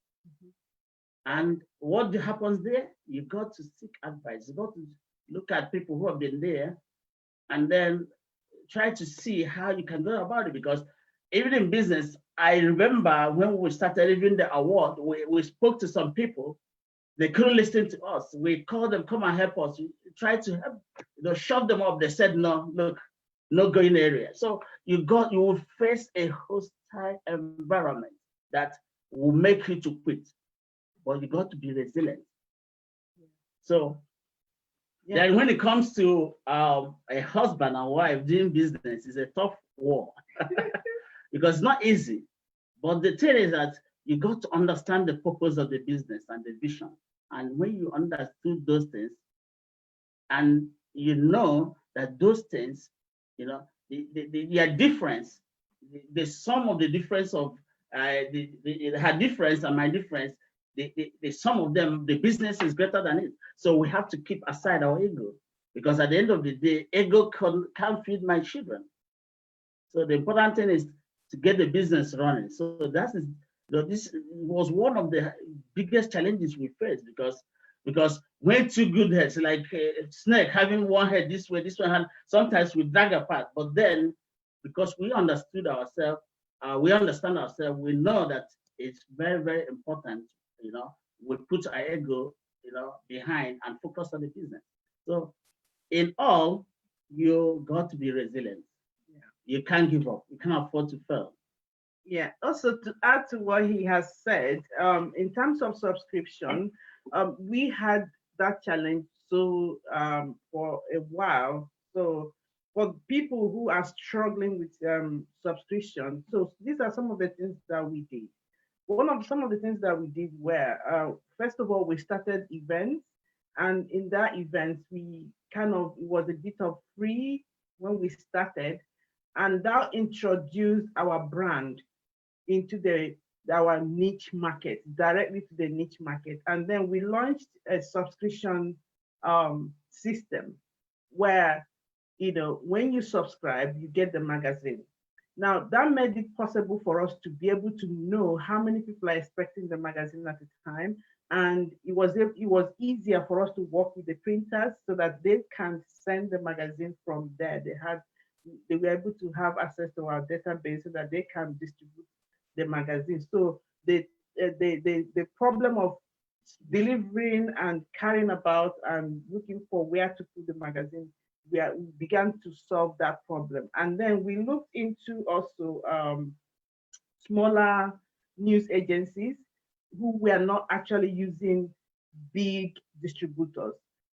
And what happens there? You got to seek advice. You got to look at people who have been there, and then try to see how you can go about it. Because even in business, I remember when we started even the award, we spoke to some people. They couldn't listen to us. We called them, come and help us. We tried to help, shove them up. They said, no, look, no going area. So you will face a hostile environment that will make you to quit. But you got to be resilient. So then when it comes to a husband and wife doing business, it's a tough war because it's not easy. But the thing is that you got to understand the purpose of the business and the vision. And when you understood those things, and you know that those things, their difference, the sum of the difference of her difference and my difference, the sum of them, the business is greater than it. So we have to keep aside our ego, because at the end of the day, ego can't feed my children. So the important thing is to get the business running. So this was one of the biggest challenges we faced, because when two good heads, like a snake having one head this way, this one hand, sometimes we drag apart. But then, because we understood ourselves, we understand ourselves, we know that it's very, very important. We put our ego, behind and focus on the business. So, in all, you got to be resilient. you can't give up. You can't afford to fail. Yeah. Also, to add to what he has said, in terms of subscription, we had that challenge for a while. So for people who are struggling with subscription, so these are some of the things that we did. Some of the things that we did were, first of all, we started events, and in that event, we it was a bit of free when we started, and that introduced our brand into our niche market, directly to the niche market. And then we launched a subscription system where, when you subscribe, you get the magazine. Now, that made it possible for us to be able to know how many people are expecting the magazine at a time. And it was easier for us to work with the printers so that they can send the magazine from there. They were able to have access to our database so that they can distribute the magazine. So the problem of delivering and carrying about and looking for where to put the magazine, we began to solve that problem. And then we looked into also smaller news agencies who were not actually using big distributors.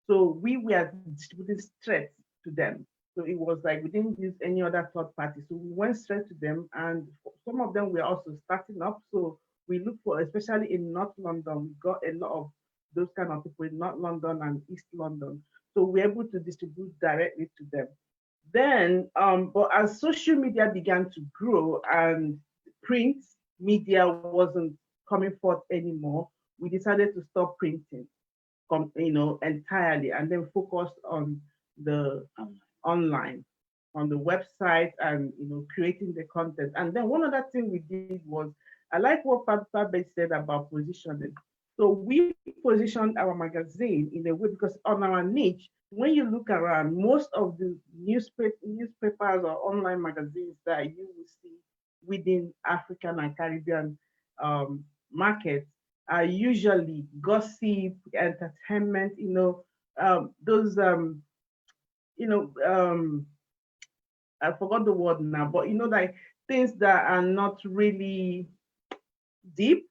So we were distributing straight to them. So it was like we didn't use any other third party. So we went straight to them, and some of them were also starting up. So we looked for, especially in North London, we got a lot of those kind of people in North London and East London. So we're able to distribute directly to them. Then, but as social media began to grow and print media wasn't coming forth anymore, we decided to stop printing, entirely, and then focus on the online, on the website, and creating the content. And then one other thing we did was, I like what Fabe said about positioning. So we positioned our magazine in a way, because on our niche, when you look around, most of the newspapers or online magazines that you will see within African and Caribbean markets are usually gossip, entertainment, those I forgot the word now, but like things that are not really deep,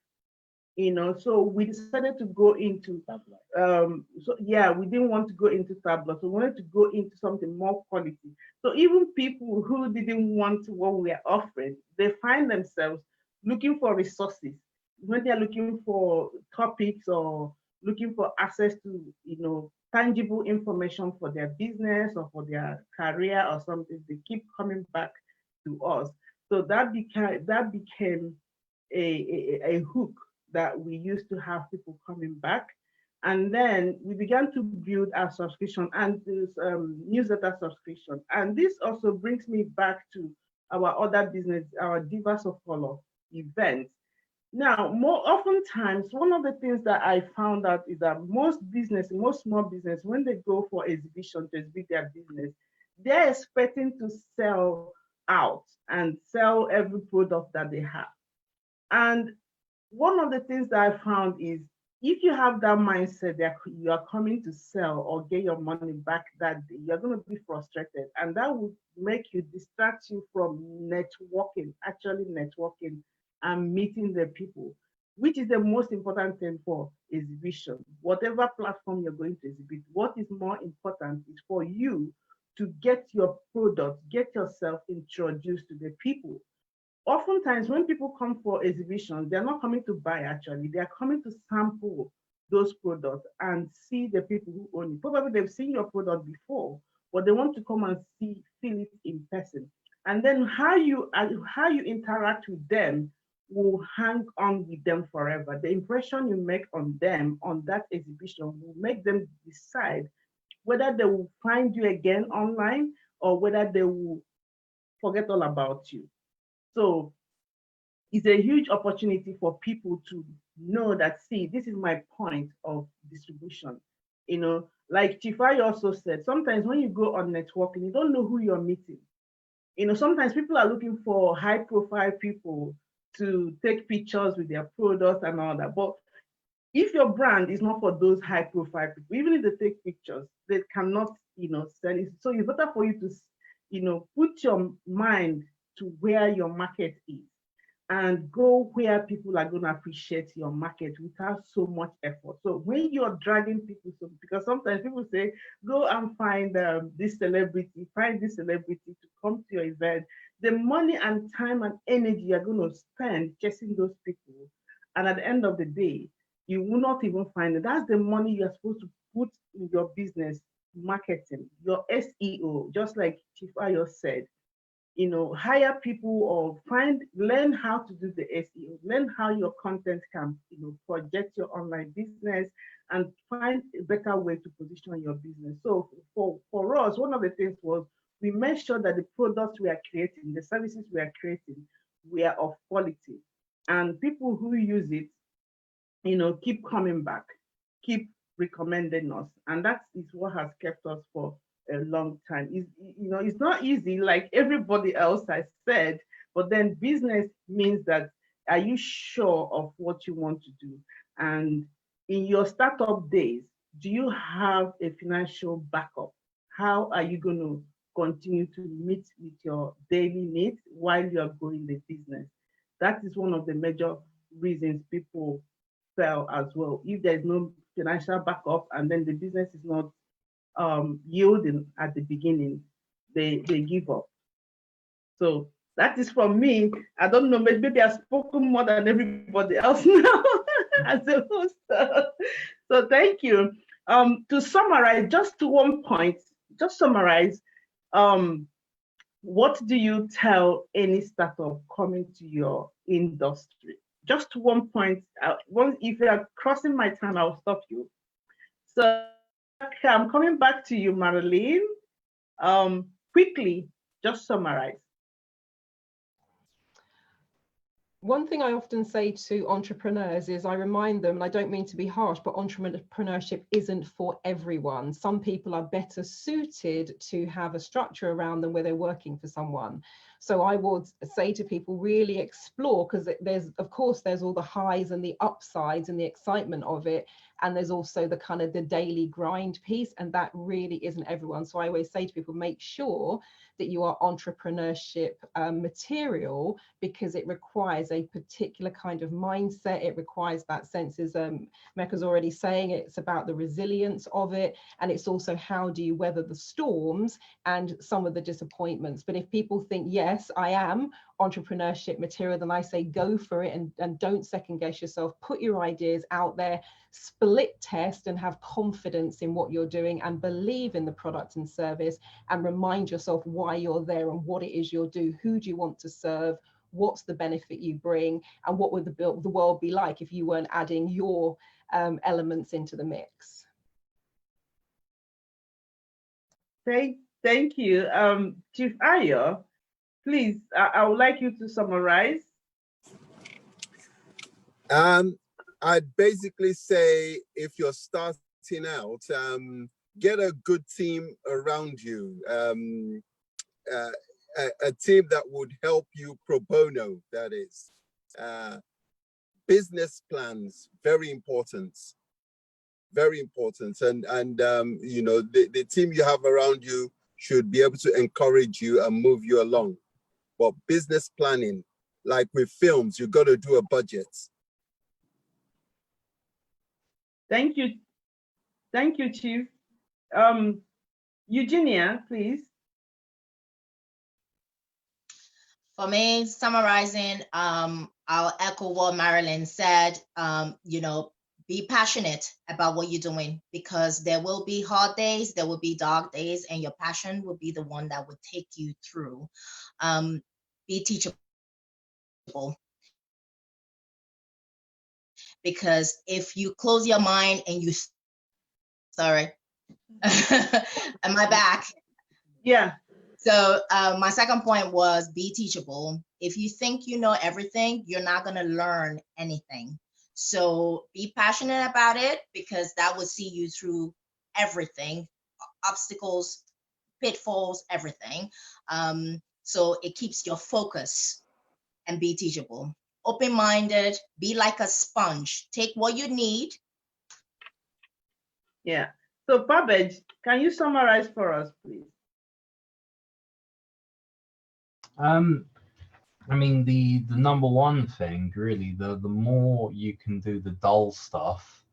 so we decided to go into we didn't want to go into tabloid, so we wanted to go into something more quality. So even people who didn't want what we are offering, they find themselves looking for resources when they're looking for topics or looking for access to tangible information for their business or for their career or something. They keep coming back to us. So that became a hook that we used to have people coming back. And then we began to build our subscription and this newsletter subscription. And this also brings me back to our other business, our Divas of Color events. Now, more oftentimes, one of the things that I found out is that most small business, when they go for exhibition to exhibit their business, they're expecting to sell out and sell every product that they have. And one of the things that I found is, if you have that mindset that you are coming to sell or get your money back that day, you're going to be frustrated. And that will make you distract you from actually networking and meeting the people, which is the most important thing for exhibition. Whatever platform you're going to exhibit, what is more important is for you to get your product, get yourself introduced to the people. Oftentimes, when people come for exhibitions, they're not coming to buy, actually. They're coming to sample those products and see the people who own it. Probably they've seen your product before, but they want to come and feel it in person. And then how you interact with them will hang on with them forever. The impression you make on them on that exhibition will make them decide whether they will find you again online or whether they will forget all about you. So it's a huge opportunity for people to know that, see, this is my point of distribution. Like Chifai also said, sometimes when you go on networking, you don't know who you're meeting. Sometimes people are looking for high profile people to take pictures with their products and all that. But if your brand is not for those high profile people, even if they take pictures, they cannot, sell it. So it's better for you to put your mind to where your market is and go where people are going to appreciate your market without so much effort. So when you're dragging people, because sometimes people say, go and find this celebrity to come to your event, the money and time and energy you're going to spend chasing those people, and at the end of the day, you will not even find it. That's the money you're supposed to put in your business marketing, your SEO, just like Chief Ayo said. Hire people or learn how to do the SEO, learn how your content can, project your online business and find a better way to position your business. So for us, one of the things was we made sure that the products we are creating, the services we are creating, were of quality. And people who use it, keep coming back, keep recommending us. And that is what has kept us for a long time. It's not easy, like everybody else has said, but then business means that, are you sure of what you want to do? And in your startup days, do you have a financial backup? How are you going to continue to meet with your daily needs while you're growing the business? That is one of the major reasons people fail as well. If there's no financial backup and then the business is not yielding at the beginning, they give up. So that is from me. I don't know, maybe I've spoken more than everybody else now as a host. So thank you. To summarize, just to one point, what do you tell any startup coming to your industry? Just 1 point. If you are crossing my time, I'll stop you. So I'm coming back to you, Marilyn. Quickly, just summarize. One thing I often say to entrepreneurs is I remind them, and I don't mean to be harsh, but entrepreneurship isn't for everyone. Some people are better suited to have a structure around them where they're working for someone. So I would say to people, really explore, because there's all the highs and the upsides and the excitement of it. And there's also the kind of the daily grind piece, and that really isn't everyone. So I always say to people, make sure that you are entrepreneurship material, because it requires a particular kind of mindset. It requires that sense, as Mecca's already saying, it's about the resilience of it. And it's also how do you weather the storms and some of the disappointments. But if people think, yes, I am entrepreneurship material, then I say go for it, and don't second guess yourself. Put your ideas out there, split test, and have confidence in what you're doing, and believe in the product and service, and remind yourself why you're there and what it is you'll do. Who do you want to serve? What's the benefit you bring? And what would the world be like if you weren't adding your elements into the mix? Thank you. Chief Ayo, please, I would like you to summarize. I'd basically say, if you're starting out, get a good team around you, a team that would help you pro bono, that is. Business plans, very important. Very important. And the team you have around you should be able to encourage you and move you along. But business planning, like with films, you got to do a budget. Thank you. Thank you, Chief. Eugenia, please. For me, summarizing, I'll echo what Marilyn said. Be passionate about what you're doing, because there will be hard days, there will be dark days, and your passion will be the one that would take you through. Be teachable, because if you close your mind and sorry, am I back? Yeah. So my second point was be teachable. If you think you know everything, you're not going to learn anything. So be passionate about it, because that will see you through everything, obstacles, pitfalls, everything. So it keeps your focus, and be teachable. Open-minded, be like a sponge. Take what you need. Yeah. So Babej, can you summarize for us, please? I mean, the number one thing, really, the more you can do the dull stuff,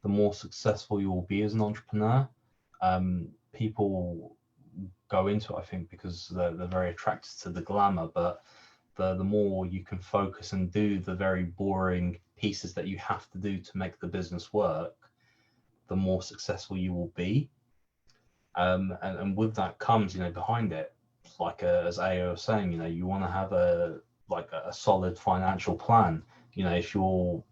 the more successful you will be as an entrepreneur. People go into it, I think, because they're very attracted to the glamour, but the more you can focus and do the very boring pieces that you have to do to make the business work, the more successful you will be. And with that comes, behind it, like as Ayo was saying, you want to have a solid financial plan. If your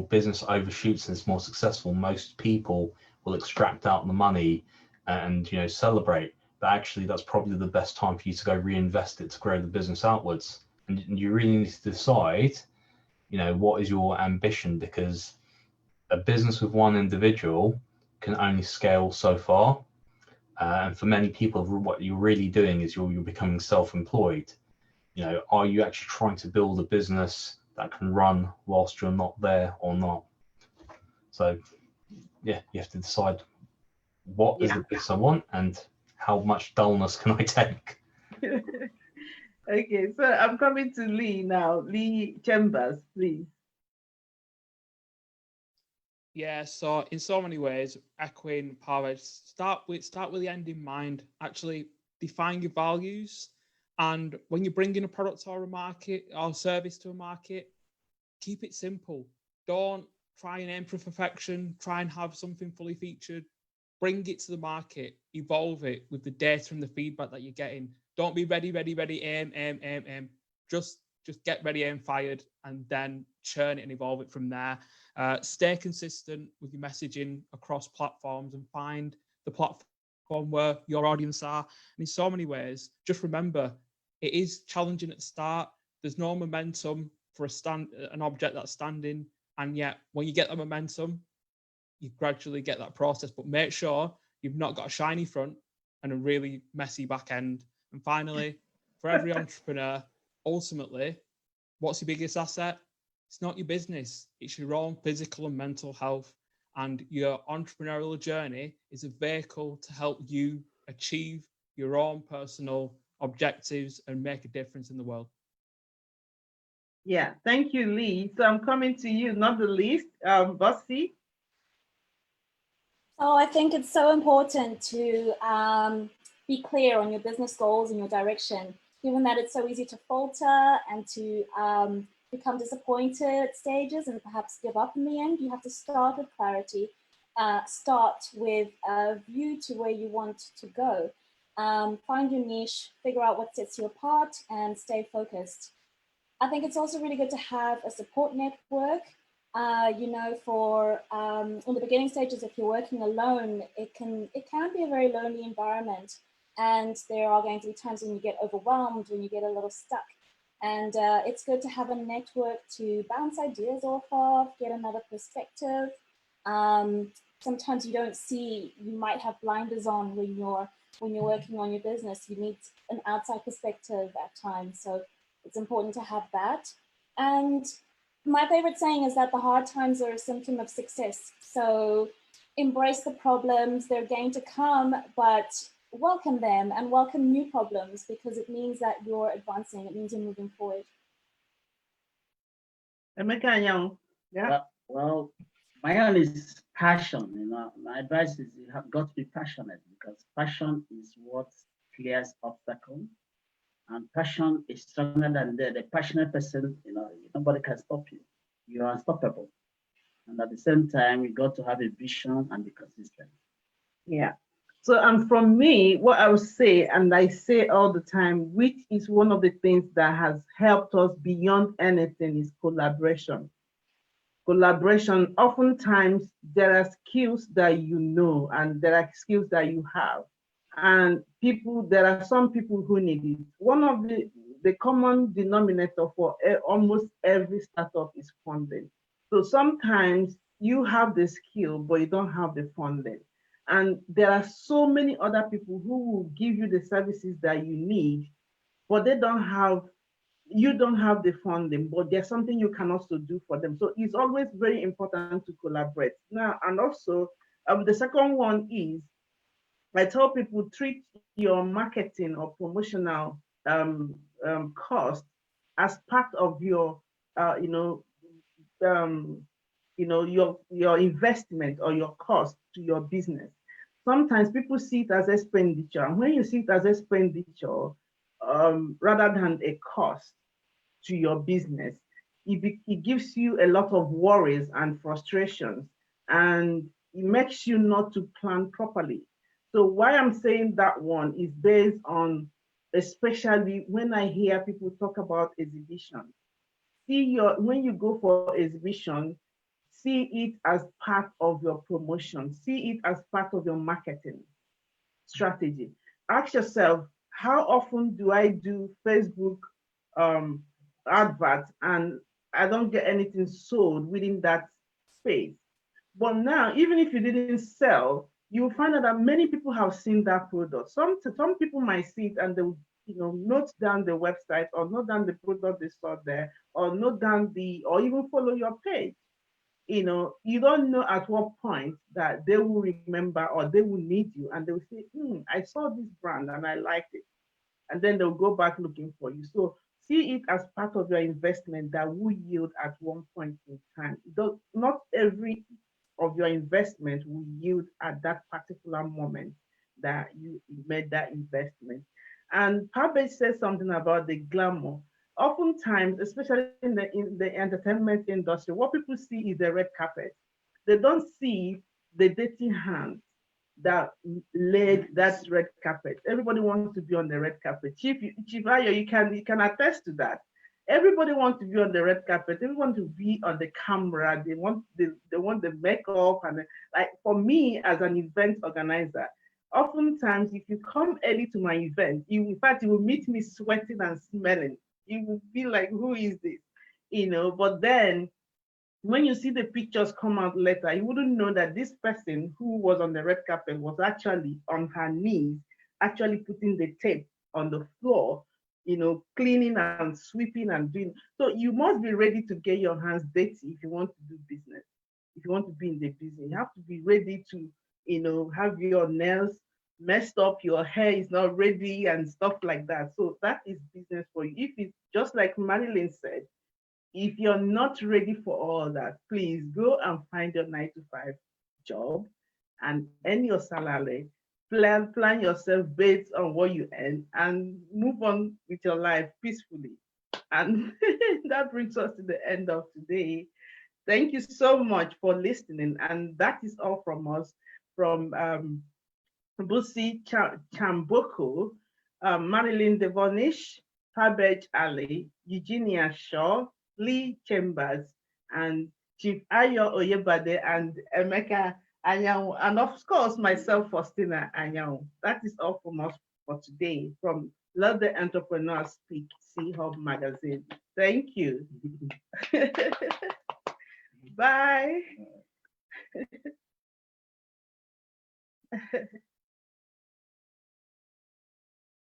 business overshoots and is more successful, most people will extract out the money and celebrate. But actually, that's probably the best time for you to go reinvest it to grow the business outwards. And you really need to decide, what is your ambition, because a business with one individual can only scale so far. And for many people, what you're really doing is you're becoming self-employed. Are you actually trying to build a business that can run whilst you're not there or not? So, yeah, you have to decide what is the business I want and how much dullness can I take. Okay, so I'm coming to Lee now. Lee Chambers, please. Yeah, so in so many ways, echoing Parvez, start with the end in mind. Actually, define your values, and when you're bringing a product or a market or service to a market, keep it simple. Don't try and aim for perfection. Try and have something fully featured. Bring it to the market. Evolve it with the data and the feedback that you're getting. Don't be ready, aim. Just get ready, aim, fired, and then churn it and evolve it from there. Stay consistent with your messaging across platforms and find the platform where your audience are. And in so many ways, just remember, it is challenging at the start. There's no momentum for an object that's standing. And yet, when you get the momentum, you gradually get that process. But make sure you've not got a shiny front and a really messy back end. And finally, for every entrepreneur, ultimately, what's your biggest asset? It's not your business. It's your own physical and mental health. And your entrepreneurial journey is a vehicle to help you achieve your own personal objectives and make a difference in the world. Yeah, thank you, Lee. So I'm coming to you, not the least, Bossy. So I think it's so important to be clear on your business goals and your direction, given that it's so easy to falter and to become disappointed at stages and perhaps give up in the end. You have to start with clarity, start with a view to where you want to go. Find your niche, figure out what sets you apart, and stay focused. I think it's also really good to have a support network. For in the beginning stages, if you're working alone, it can be a very lonely environment. And there are going to be times when you get overwhelmed, when you get a little stuck. And it's good to have a network to bounce ideas off of, get another perspective. Sometimes you don't see, you might have blinders on when you're working on your business. You need an outside perspective at times. So it's important to have that. And my favorite saying is that the hard times are a symptom of success. So embrace the problems, they're going to come, but welcome them and welcome new problems, because it means that you're advancing, it means you're moving forward. Yeah. Well, my own is passion. My advice is you have got to be passionate, because passion is what clears obstacles. And passion is stronger than the passionate person. Nobody can stop you. You are unstoppable. And at the same time, you got to have a vision and be consistent. Yeah. So, and from me, what I would say, and I say all the time, which is one of the things that has helped us beyond anything, is collaboration. Collaboration, oftentimes there are skills that you know, and there are skills that you have. And there are some people who need it. One of the common denominator for almost every startup is funding. So sometimes you have the skill, but you don't have the funding. And there are so many other people who will give you the services that you need, but you don't have the funding, but there's something you can also do for them. So it's always very important to collaborate. Now, and also the second one is, I tell people, treat your marketing or promotional cost as part of your, your investment or your cost to your business. Sometimes people see it as expenditure, and when you see it as expenditure, rather than a cost to your business, it gives you a lot of worries and frustrations, and it makes you not to plan properly. So why I'm saying that one is based on, especially when I hear people talk about exhibition. When you go for exhibition, see it as part of your promotion, see it as part of your marketing strategy. Ask yourself, how often do I do Facebook adverts and I don't get anything sold within that space? But now, even if you didn't sell, you will find out that many people have seen that product. Some people might see it and they will, note down the website or note down the product they saw there, or note down or even follow your page. You don't know at what point that they will remember or they will need you, and they will say, I saw this brand and I liked it. And then they'll go back looking for you. So see it as part of your investment that will yield at one point in time. Not every of your investment will yield at that particular moment that you made that investment. And Pabbe says something about the glamour. Oftentimes, especially in the entertainment industry, what people see is the red carpet. They don't see the dirty hands that laid that red carpet. Everybody wants to be on the red carpet. Chief Ayo, you can attest to that. Everybody wants to be on the red carpet. They want to be on the camera. They want the makeup, and like for me as an event organizer, oftentimes if you come early to my event, in fact you will meet me sweating and smelling. You will be like, who is this? But then when you see the pictures come out later, you wouldn't know that this person who was on the red carpet was actually on her knees, actually putting the tape on the floor, cleaning and sweeping and doing. So you must be ready to get your hands dirty if you want to do business. If you want to be in the business, you have to be ready to, have your nails messed up, your hair is not ready and stuff like that. So that is business for you. If it's just like Marilyn said, if you're not ready for all that, please go and find your 9-to-5 job and earn your salary. Plan yourself based on what you earn and move on with your life peacefully. And that brings us to the end of today. Thank you so much for listening. And that is all from us, from Busi Chamboko, Marilyn Devonish, Pabej Ali, Eugenia Shaw, Lee Chambers, and Chief Ayo Oyebade, and Emeka Anyanwu, and of course myself, Faustina Anyanwu. That is all from us for today, from Let the Entrepreneur Speak, C.Hub magazine. Thank you. Bye.